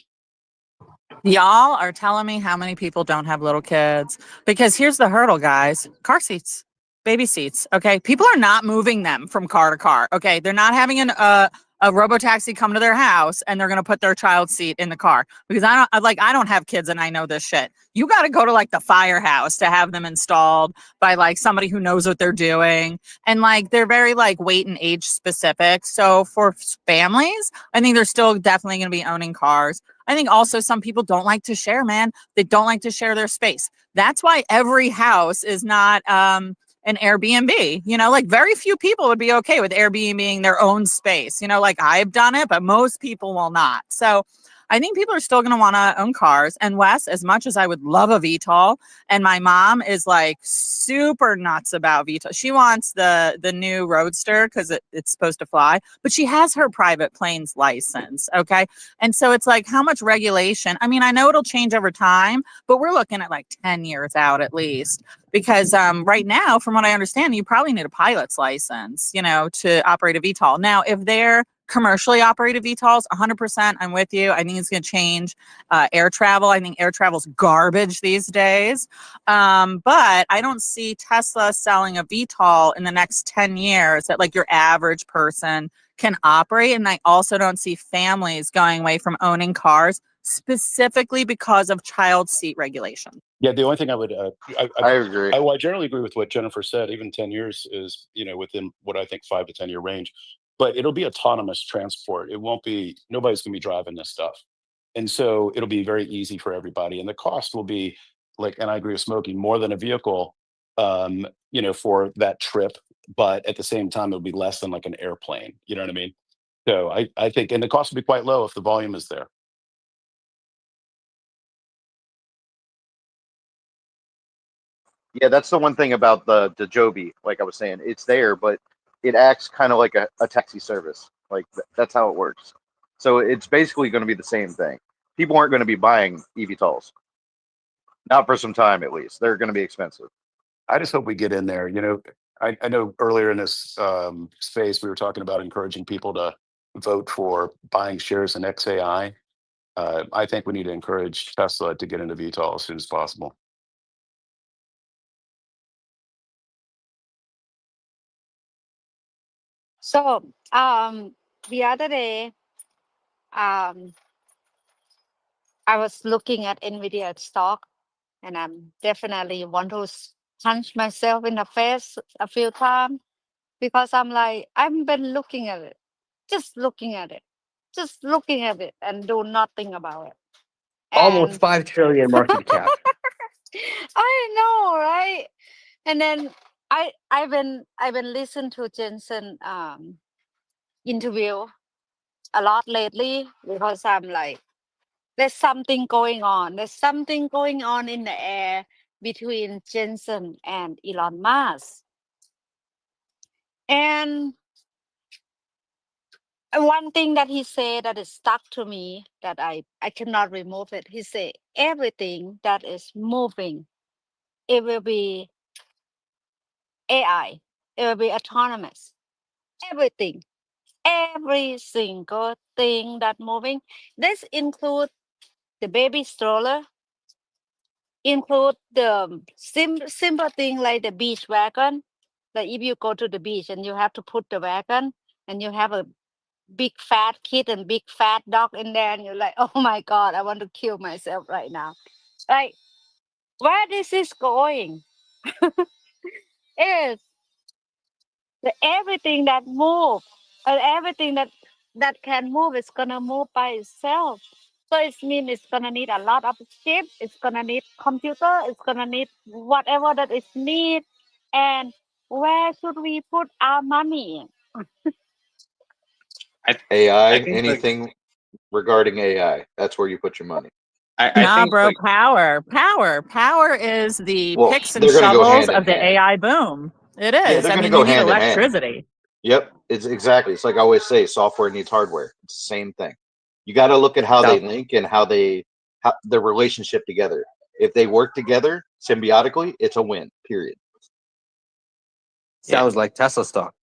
Y'all are telling me how many people don't have little kids. Because here's the hurdle, guys. Car seats, baby seats. Okay. People are not moving them from car to car. Okay. They're not having a robo taxi come to their house and they're going to put their child seat in the car because I don't have kids and I know this shit. You got to go to like the firehouse to have them installed by like somebody who knows what they're doing. And like, they're very like weight and age specific. So for families, I think they're still definitely going to be owning cars. I think also some people don't like to share, man. They don't like to share their space. That's why every house is not an Airbnb. Like very few people would be okay with Airbnb their own space. Like I've done it, but most people will not. So I think people are still going to want to own cars. And Wes, as much as I would love a VTOL, and my mom is like super nuts about VTOL. She wants the new Roadster because it's supposed to fly, but she has her private planes license. Okay. And so it's like, how much regulation? I mean, I know it'll change over time, but we're looking at like 10 years out at least. Because right now, from what I understand, you probably need a pilot's license, to operate a VTOL. Now, if they're commercially operated VTOLs, 100%, I'm with you. I think it's going to change air travel. I think air travel's garbage these days. But I don't see Tesla selling a VTOL in the next 10 years that like your average person can operate. And I also don't see families going away from owning cars specifically because of child seat regulation. Yeah, the only thing I would, I agree. I generally agree with what Jennifer said. Even 10 years is, within what I think 5 to 10 year range. But it'll be autonomous transport. It won't be, nobody's going to be driving this stuff. And so it'll be very easy for everybody. And the cost will be like, and I agree with Smokey, more than a vehicle, for that trip. But at the same time, it'll be less than like an airplane. You know what I mean? So I think, and the cost will be quite low if the volume is there. Yeah, that's the one thing about the Joby. Like I was saying, it's there, but it acts kind of like a taxi service. Like that's how it works. So it's basically going to be the same thing. People aren't going to be buying eVTOLs, not for some time at least. They're going to be expensive. I just hope we get in there. I know earlier in this space, we were talking about encouraging people to vote for buying shares in XAI. I think we need to encourage Tesla to get into VTOL as soon as possible. So, the other day, I was looking at Nvidia stock, and I'm definitely want to punch myself in the face a few times because I'm like, I've been looking at it, just looking at it, just looking at it, and do nothing about it. Almost And 5 trillion market cap. I know, right? And then I've been listening to Jensen interview a lot lately because I'm like, there's something going on. There's something going on in the air between Jensen and Elon Musk. And one thing that he said that is stuck to me that I cannot remove it. He said everything that is moving, it will be AI. It will be autonomous. Everything. Every single thing that moving. This include the baby stroller, include the simple thing like the beach wagon. Like if you go to the beach and you have to put the wagon and you have a big fat kid and big fat dog in there and you're like, oh my God, I want to kill myself right now. Like where this is going is everything that move and everything that can move is gonna move by itself. So it means it's gonna need a lot of chip. It's gonna need computer. It's gonna need whatever that is need. And where should we put our money? I AI, think like anything regarding AI, that's where you put your money. I Nah, think bro, like power is the Well, picks and they're going to go shovels hand in of the hand. AI boom. It Yeah, is. they're I going to mean, go you need hand in hand. electricity. Yep, it's exactly. It's like I always say, software needs hardware. It's the same thing. You got to look at how they Now, link and how their relationship together. If they work together symbiotically, it's a win. Period. yeah, sounds like Tesla stock.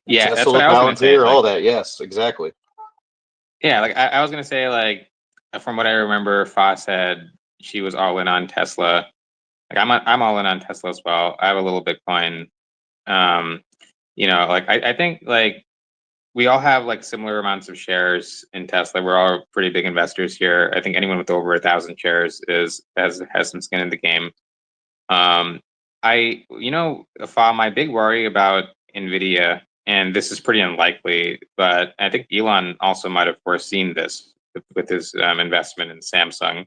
yeah, that's what Tesla, I was gonna say. Palantir, Like all that. Yes, exactly. yeah, like I was gonna say like from what I remember, Fa said she was all in on Tesla. Like I'm all in on Tesla as well. I have a little Bitcoin. Um, like I think like we all have like similar amounts of shares in Tesla. We're all pretty big investors here. I think anyone with over 1,000 shares has some skin in the game. Fa, my big worry about Nvidia, and this is pretty unlikely, but I think Elon also might have foreseen this with his investment in Samsung,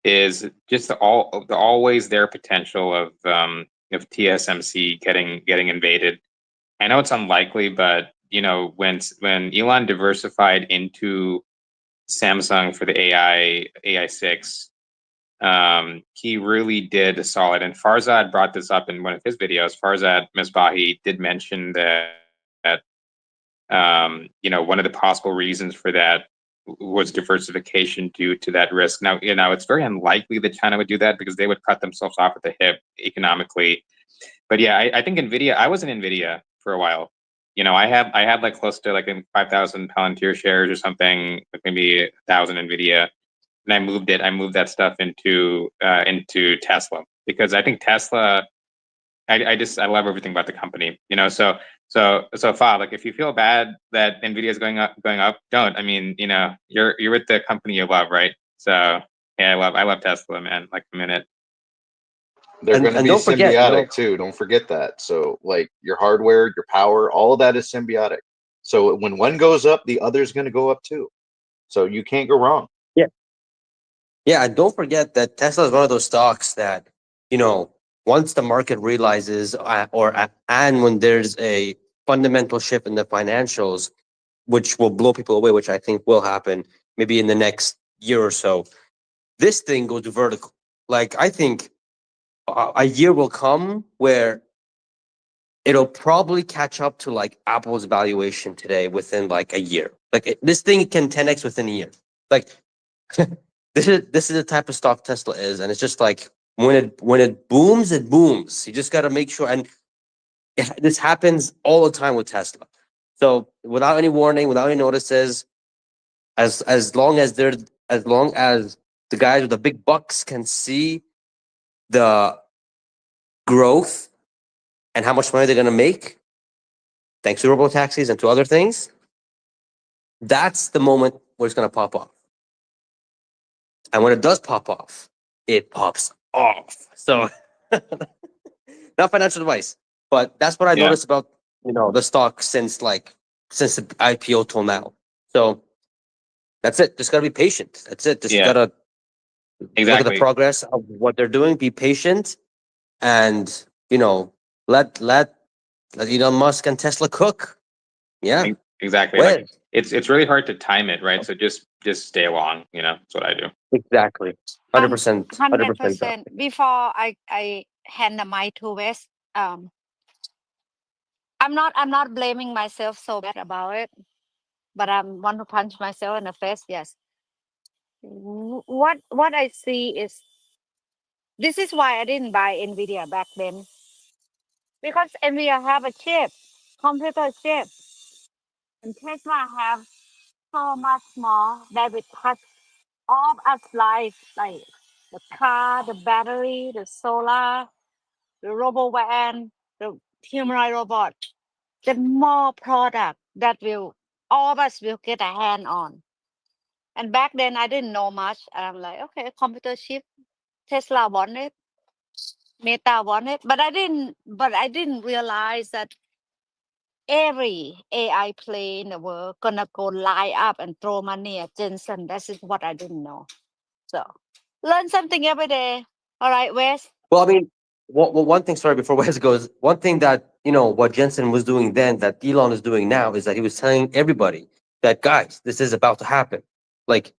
is just the always there potential of TSMC getting invaded. I know it's unlikely, but when Elon diversified into Samsung for the AI6, he really did solid. And Farzad brought this up in one of his videos. Farzad Misbahi did mention that one of the possible reasons for that was diversification due to that risk. Now, it's very unlikely that China would do that because they would cut themselves off at the hip economically. But yeah, I think Nvidia. I was in Nvidia for a while. I had like close to like 5,000 Palantir shares or something, like maybe 1,000 Nvidia, and I moved that stuff into Tesla because I think Tesla. I love everything about the company. Fa, like if you feel bad that Nvidia is going up, don't. I mean, you're with the company you love, right? So yeah, I love Tesla, man. Like a minute. They're going to And be don't forget, symbiotic too. Don't forget that. So, like your hardware, your power, all of that is symbiotic. So when one goes up, the other's going to go up too. So you can't go wrong. yeah, and don't forget that Tesla is one of those stocks that, once the market realizes, and when there's a fundamental shift in the financials, which will blow people away, which I think will happen maybe in the next year or so, this thing goes vertical. Like I think a year will come where it'll probably catch up to like Apple's valuation today within like a year. Like this thing can 10x within a year. Like this is the type of stock Tesla is, and it's just like when it booms, it booms. You just got to make sure, and this happens all the time with Tesla. So without any warning, without any notices, As long as the guys with the big bucks can see the growth and how much money they're gonna make, thanks to robo taxis and to other things, that's the moment where it's gonna pop off. And when it does pop off, it pops off. So, not financial advice, but that's what I Yeah. noticed about the stock since the IPO till now. So that's it. Just gotta be patient. That's it. Just Yeah. gotta look at the Exactly. progress of what they're doing. Be patient, and let Elon Musk and Tesla cook. Yeah, Exactly. well, Like it's really hard to time it, right? So just stay along. That's what I do. exactly. 100%. 100%. Before I hand the mic to Wes, I'm not blaming myself so bad about it, but I want to punch myself in the face. Yes. What I see is, this is why I didn't buy Nvidia back then, because Nvidia have a chip, computer chip, and Tesla have so much more that will touch all of us life, like the car, the battery, the solar, the robo van, the humanoid robot. The more product that will all of us will get a hand on. And back then I didn't know much. I'm like, okay, computer chip, Tesla want it, Meta want it, but I didn't realize that every AI play in the world gonna go line up and throw money at Jensen. That is what I didn't know. So learn something every day. All right, Wes. Well, I mean, one thing. Sorry, before Wes goes, one thing that what Jensen was doing then, that Elon is doing now, is that he was telling everybody that, guys, this is about to happen. Like,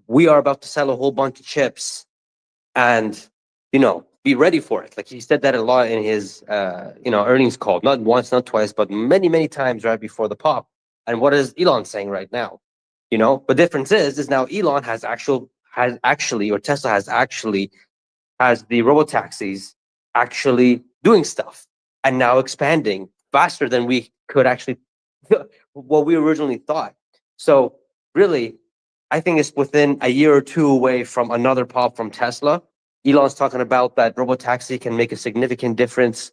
we are about to sell a whole bunch of chips, and be ready for it. Like, he said that a lot in his earnings call, not once, not twice, but many times right before the pop. And what is Elon saying right now? The difference is now Elon has actually, or Tesla has the robo taxis actually doing stuff and now expanding faster than we could actually what we originally thought. So really, I think it's within a year or two away from another pop from Tesla. Elon's talking about that robo taxi can make a significant difference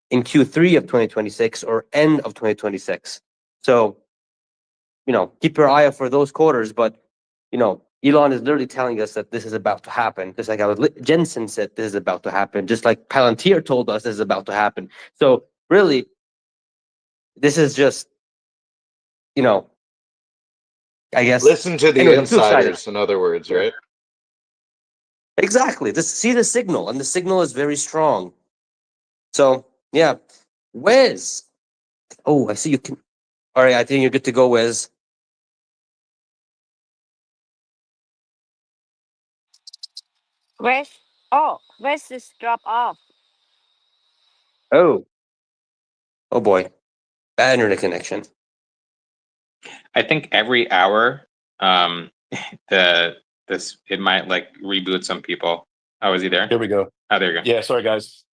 in Q3 of 2026 or end of 2026. So keep your eye out for those quarters. But Elon is literally telling us that this is about to happen. Just like Jensen said, this is about to happen. Just like Palantir told us this is about to happen. So really, this is just, I guess. Listen to the Anyways, I'm too excited. insiders, in other words, right? Exactly. Just see the signal, and the signal is very strong. So yeah, Wes. Oh, I see you can. All right, I think you're good to go, Wes. Wes. Oh, Wes is drop off. Oh boy, bad internet connection. I think every hour, it might like reboot some people. Oh, is he there? Here we go. Oh, there you go. Yeah, sorry guys.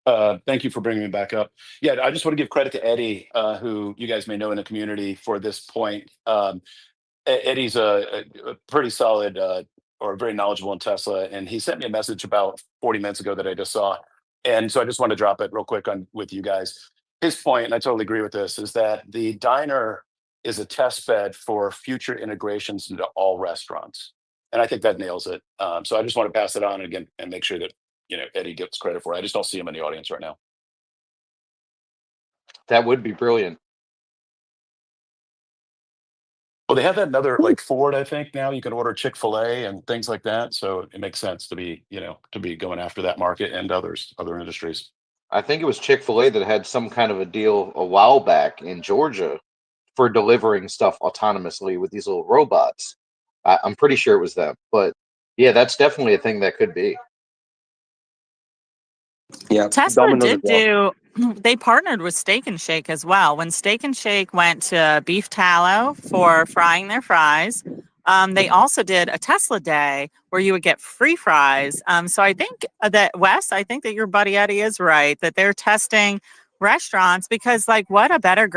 Thank you for bringing me back up. Yeah, I just want to give credit to Eddie, who you guys may know in the community for this point. Eddie's a pretty solid or very knowledgeable in Tesla, and he sent me a message about 40 minutes ago that I just saw. And so I just want to drop it real quick with you guys. His point, and I totally agree with this, is that the diner is a test bed for future integrations into all restaurants. And I think that nails it. So I just want to pass it on again and make sure that Eddie gets credit for it. I just don't see him in the audience right now. That would be brilliant. Well, they have that another like Ford, I think now you can order Chick-fil-A and things like that. So it makes sense to be going after that market and other industries. I think it was Chick-fil-A that had some kind of a deal a while back in Georgia for delivering stuff autonomously with these little robots. I'm pretty sure it was them, but yeah, that's definitely a thing that could be. Yeah, Tesla Domino's did they partnered with Steak and Shake as well. When Steak and Shake went to beef tallow for frying their fries, they also did a Tesla day where you would get free fries. So I think that Wes, I think that your buddy Eddie is right, that they're testing restaurants, because like what a better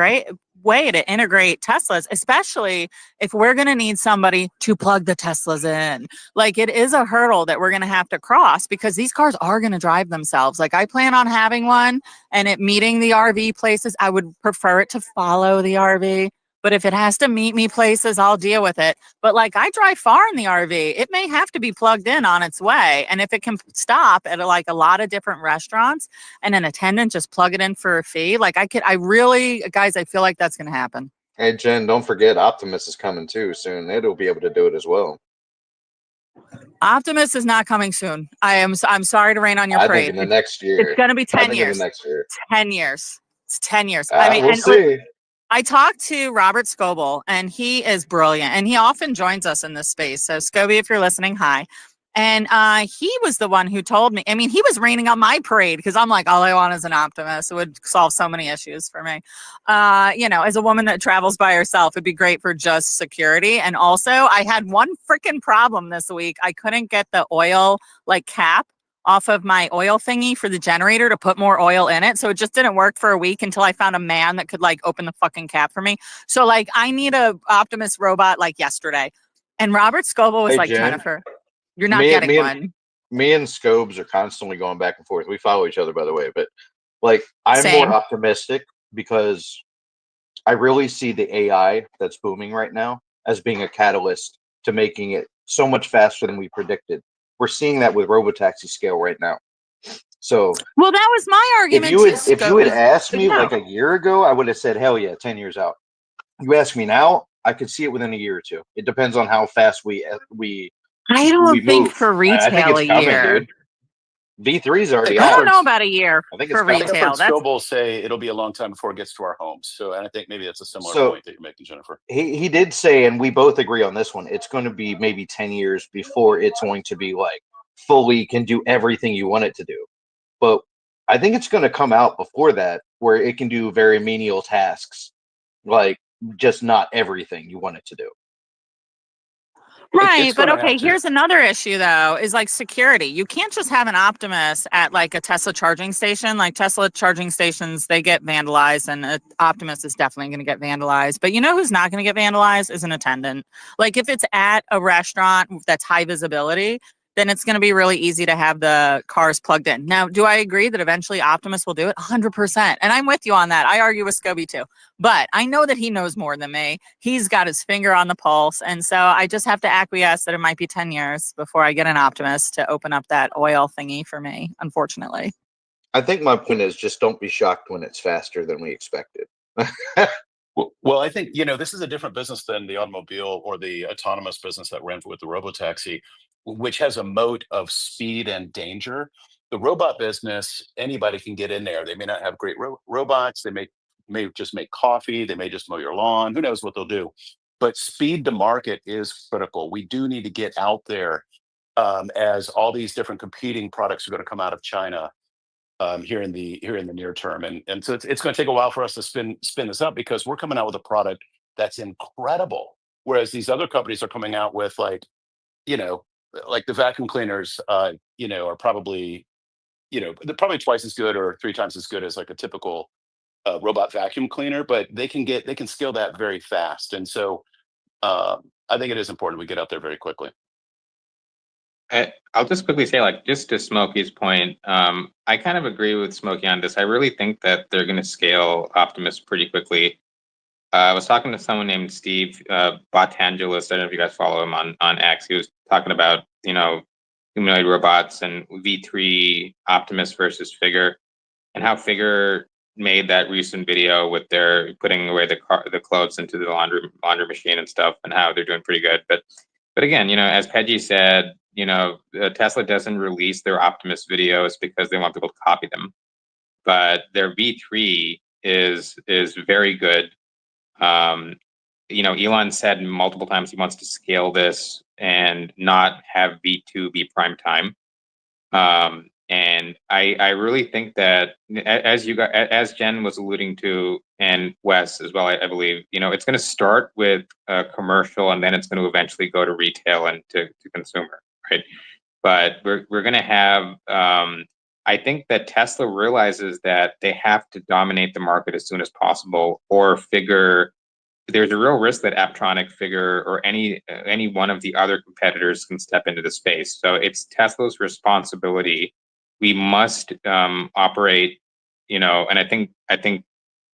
way to integrate Teslas, especially if we're going to need somebody to plug the Teslas in. Like, it is a hurdle that we're going to have to cross because these cars are going to drive themselves. Like, I plan on having one and it meeting the RV places. I would prefer it to follow the RV. But if it has to meet me places, I'll deal with it. But like, I drive far in the RV. It may have to be plugged in on its way. And if it can stop at like a lot of different restaurants and an attendant just plug it in for a fee, like I really, guys, I feel like that's going to happen. Hey, Jen, don't forget Optimus is coming too soon. It'll be able to do it as well. Optimus is not coming soon. I'm sorry to rain on your I parade. think in the next year. It's going to be 10 years. In the next year. 10 years. It's 10 years. I mean, we'll see. I talked to Robert Scoble, and he is brilliant, and he often joins us in this space. So, Scobie, if you're listening, hi. And he was the one who told me, I mean, he was raining on my parade because I'm like, all I want is an Optimus. It would solve so many issues for me. You know, as a woman that travels by herself, it'd be great for just security. And also, I had one freaking problem this week. I couldn't get the oil like cap off of my oil thingy for the generator to put more oil in it. So it just didn't work for a week until I found a man that could like open the fucking cap for me. So like, I need a Optimus robot like yesterday. And Robert Scoble was Hey, like, Jen, Jennifer, you're not getting one. Me and Scobes are constantly going back and forth. We follow each other, by the way, but like, I'm Same. more optimistic because I really see the AI that's booming right now as being a catalyst to making it so much faster than we predicted. We're seeing that with robotaxi scale right now. So, well, that was my argument. If you had asked me like a year ago, I would have said, hell yeah, 10 years out. You ask me now, I could see it within a year or two. It depends on how fast we I don't think move. for retail I think it's coming, year. dude. V3's already I out. don't know about a year I think for it's retail. I've heard Scoble say it'll be a long time before it gets to our homes. So, and I think maybe that's a similar point that you're making, Jennifer. He did say, and we both agree on this one, it's going to be maybe 10 years before it's going to be like fully can do everything you want it to do. But I think it's going to come out before that where it can do very menial tasks, like just not everything you want it to do. Right, but okay, here's another issue though, is like security. You can't just have an Optimus at like a Tesla charging station. Like Tesla charging stations, they get vandalized, and Optimus is definitely going to get vandalized. But you know who's not going to get vandalized is an attendant. Like if it's at a restaurant that's high visibility, then it's going to be really easy to have the cars plugged in. Now, do I agree that eventually Optimus will do it? 100%. And I'm with you on that. I argue with Scobie too. But I know that he knows more than me. He's got his finger on the pulse. And so I just have to acquiesce that it might be 10 years before I get an Optimus to open up that oil thingy for me, unfortunately. I think my point is just don't be shocked when it's faster than we expected. Well, I think, you know, this is a different business than the automobile or the autonomous business that ran with the robotaxi, which has a moat of speed and danger. The robot business, anybody can get in there. They may not have great robots. They may just make coffee. They may just mow your lawn. Who knows what they'll do? But speed to market is critical. We do need to get out there as all these different competing products are going to come out of China. Here in the near term, and so it's going to take a while for us to spin this up because we're coming out with a product that's incredible, whereas these other companies are coming out with like the vacuum cleaners, are probably they're probably twice as good or 3 times as good as like a typical robot vacuum cleaner, but they can scale that very fast, and so I think it is important we get out there very quickly. I'll just quickly say, like, just to Smokey's point, I kind of agree with Smokey on this. I really think that they're going to scale Optimus pretty quickly. I was talking to someone named Steve Botangelist. I don't know if you guys follow him on X. He was talking about, humanoid robots and V3 Optimus versus Figure, and how Figure made that recent video with their putting away the clothes into the laundry machine and stuff, and how they're doing pretty good. But again, as Pejjy said, Tesla doesn't release their Optimus videos because they want people to copy them, but their V3 is very good. Elon said multiple times he wants to scale this and not have V2 be prime time. And I really think that as Jen was alluding to, and Wes as well, I believe, it's going to start with commercial, and then it's going to eventually go to retail and to consumer, right? But we're going to have I think that Tesla realizes that they have to dominate the market as soon as possible, or figure there's a real risk that Apptronic, Figure, or any one of the other competitors can step into the space. So it's Tesla's responsibility. We must operate, and I think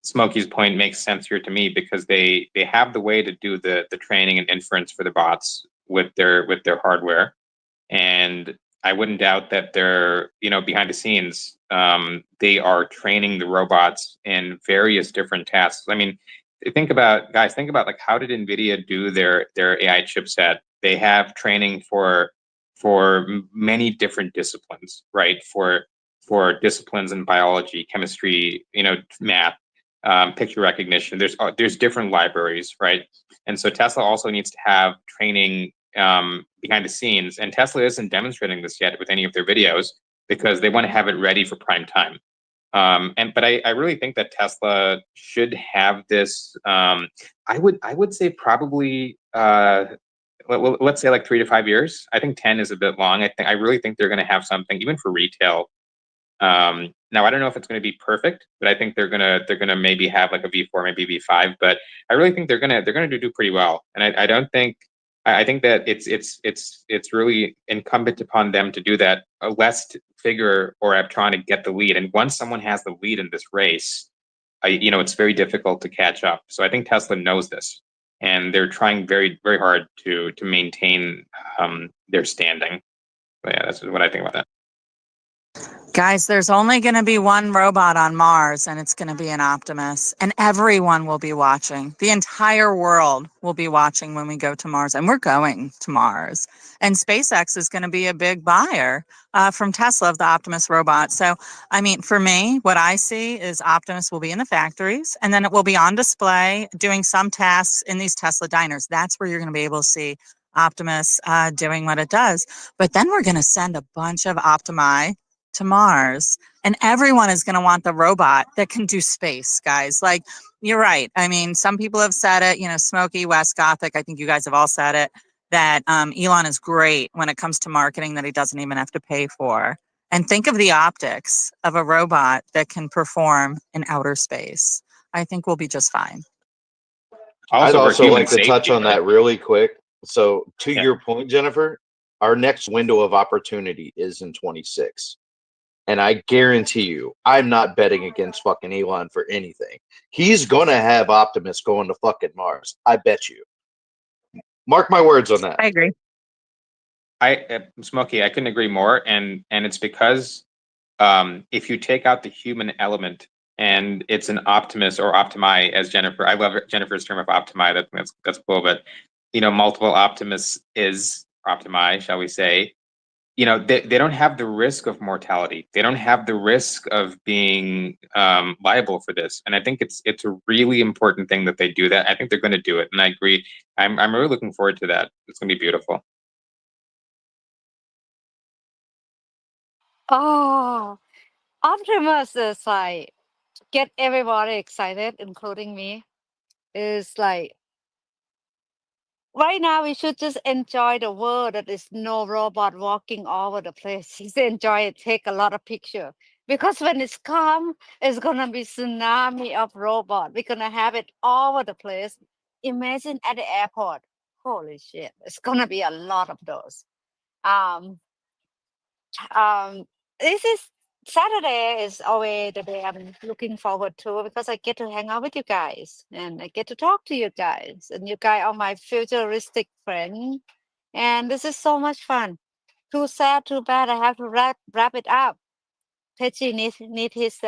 Smokey's point makes sense here to me, because they have the way to do the training and inference for the bots with their hardware, and I wouldn't doubt that they're, behind the scenes, they are training the robots in various different tasks. I mean, think about like, how did Nvidia do their AI chipset? They have training for many different disciplines, right? For disciplines in biology, chemistry, math, picture recognition. There's different libraries, right? And so Tesla also needs to have training behind the scenes, and Tesla isn't demonstrating this yet with any of their videos, because they want to have it ready for prime time. But I really think that Tesla should have this. I would say probably, let's say like 3 to 5 years. I think 10 is a bit long. I really think they're going to have something even for retail. Now I don't know if it's going to be perfect, but I think they're gonna maybe have like a V4, maybe V5. But I really think they're gonna do pretty well. And I think that it's really incumbent upon them to do that, lest Figure or Apptronic get the lead. And once someone has the lead in this race, it's very difficult to catch up. So I think Tesla knows this, and they're trying very, very hard to maintain their standing. But yeah, that's what I think about that. Guys, there's only going to be one robot on Mars, and it's going to be an Optimus. And everyone will be watching. The entire world will be watching when we go to Mars. And we're going to Mars. And SpaceX is going to be a big buyer from Tesla of the Optimus robot. So, I mean, for me, what I see is Optimus will be in the factories, and then it will be on display doing some tasks in these Tesla diners. That's where you're going to be able to see Optimus doing what it does. But then we're going to send a bunch of Optimi to Mars, and everyone is going to want the robot that can do space, guys. Like, you're right. I mean, some people have said it, Smokey, West Gothic, I think you guys have all said it, that Elon is great when it comes to marketing that he doesn't even have to pay for. And think of the optics of a robot that can perform in outer space. I think we'll be just fine. I'd also like to touch on that really quick. So to Yeah. your point, Jennifer, our next window of opportunity is in 26. And I guarantee you, I'm not betting against fucking Elon for anything. He's going to have Optimus going to fucking Mars. I bet you. Mark my words on that. I agree. Smokey, I couldn't agree more. And it's because if you take out the human element, and it's an Optimus or Optimi, as Jennifer, I love Jennifer's term of Optimi. That's cool. But, multiple Optimus is Optimi, shall we say. They don't have the risk of mortality. They don't have the risk of being liable for this. And I think it's a really important thing that they do that. I think they're going to do it. And I agree. I'm really looking forward to that. It's going to be beautiful. Oh, Optimus is like get everybody excited, including me. Is like right now we should just enjoy the world that is no robot walking all over the place. Just enjoy it, take a lot of picture. Because when it's calm, it's gonna be tsunami of robot. We're gonna have it all over the place. Imagine at the airport. Holy shit. It's gonna be a lot of those. Um this is Saturday is always the day I'm looking forward to, because I get to hang out with you guys and I get to talk to you guys, and you guys are my futuristic friend, and this is so much fun. Too sad, too bad. I have to wrap it up. Pejjy need his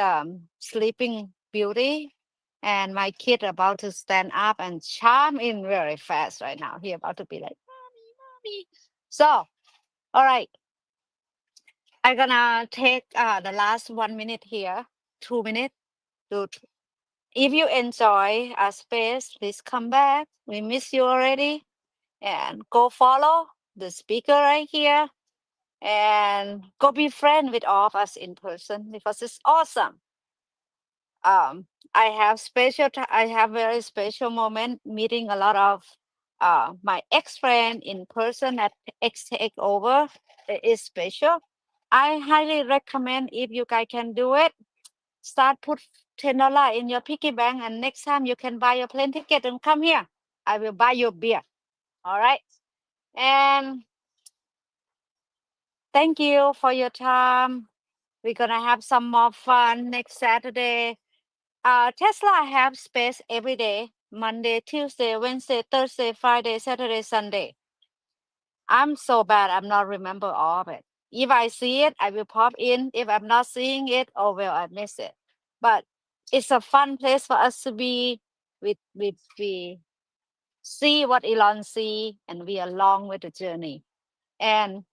sleeping beauty, and my kid about to stand up and charm in very fast right now. He about to be like, mommy, mommy. So, all right. I'm gonna take the last 1 minute here, 2 minutes. If you enjoy our space, please come back. We miss you already. And go follow the speaker right here. And go be friend with all of us in person, because it's awesome. I have very special moment meeting a lot of my ex friend in person at X Takeover. It is special. I highly recommend if you guys can do it, start put $10 in your piggy bank, and next time you can buy your plane ticket and come here. I will buy you beer. All right. And thank you for your time. We're gonna have some more fun next Saturday. Tesla have space every day, Monday, Tuesday, Wednesday, Thursday, Friday, Saturday, Sunday. I'm so bad, I'm not remember all of it. If I see it, I will pop in. If I'm not seeing it, oh well, I miss it. But it's a fun place for us to be. We see what Elon see, and we along with the journey. And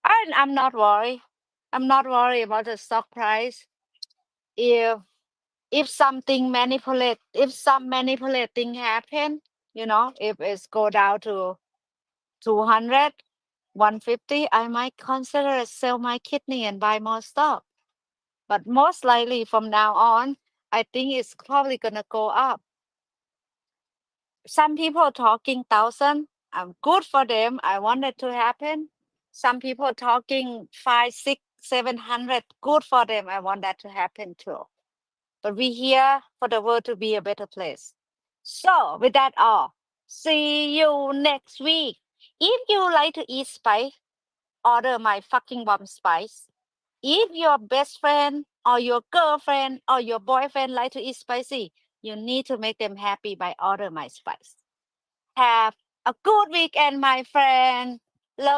I'm not worried. I'm not worried about the stock price. If something manipulate, if some manipulating happen, if it's go down to 200, 150, I might consider sell my kidney and buy more stock. But most likely from now on, I think it's probably gonna go up. Some people talking 1,000. I'm good for them. I want it to happen. Some people talking 5, 6, 700. Good for them. I want that to happen too. But we here for the world to be a better place. So with that all, see you next week. If you like to eat spice, order my fucking bomb spice. If your best friend or your girlfriend or your boyfriend like to eat spicy, you need to make them happy by order my spice. Have a good weekend, my friend. Love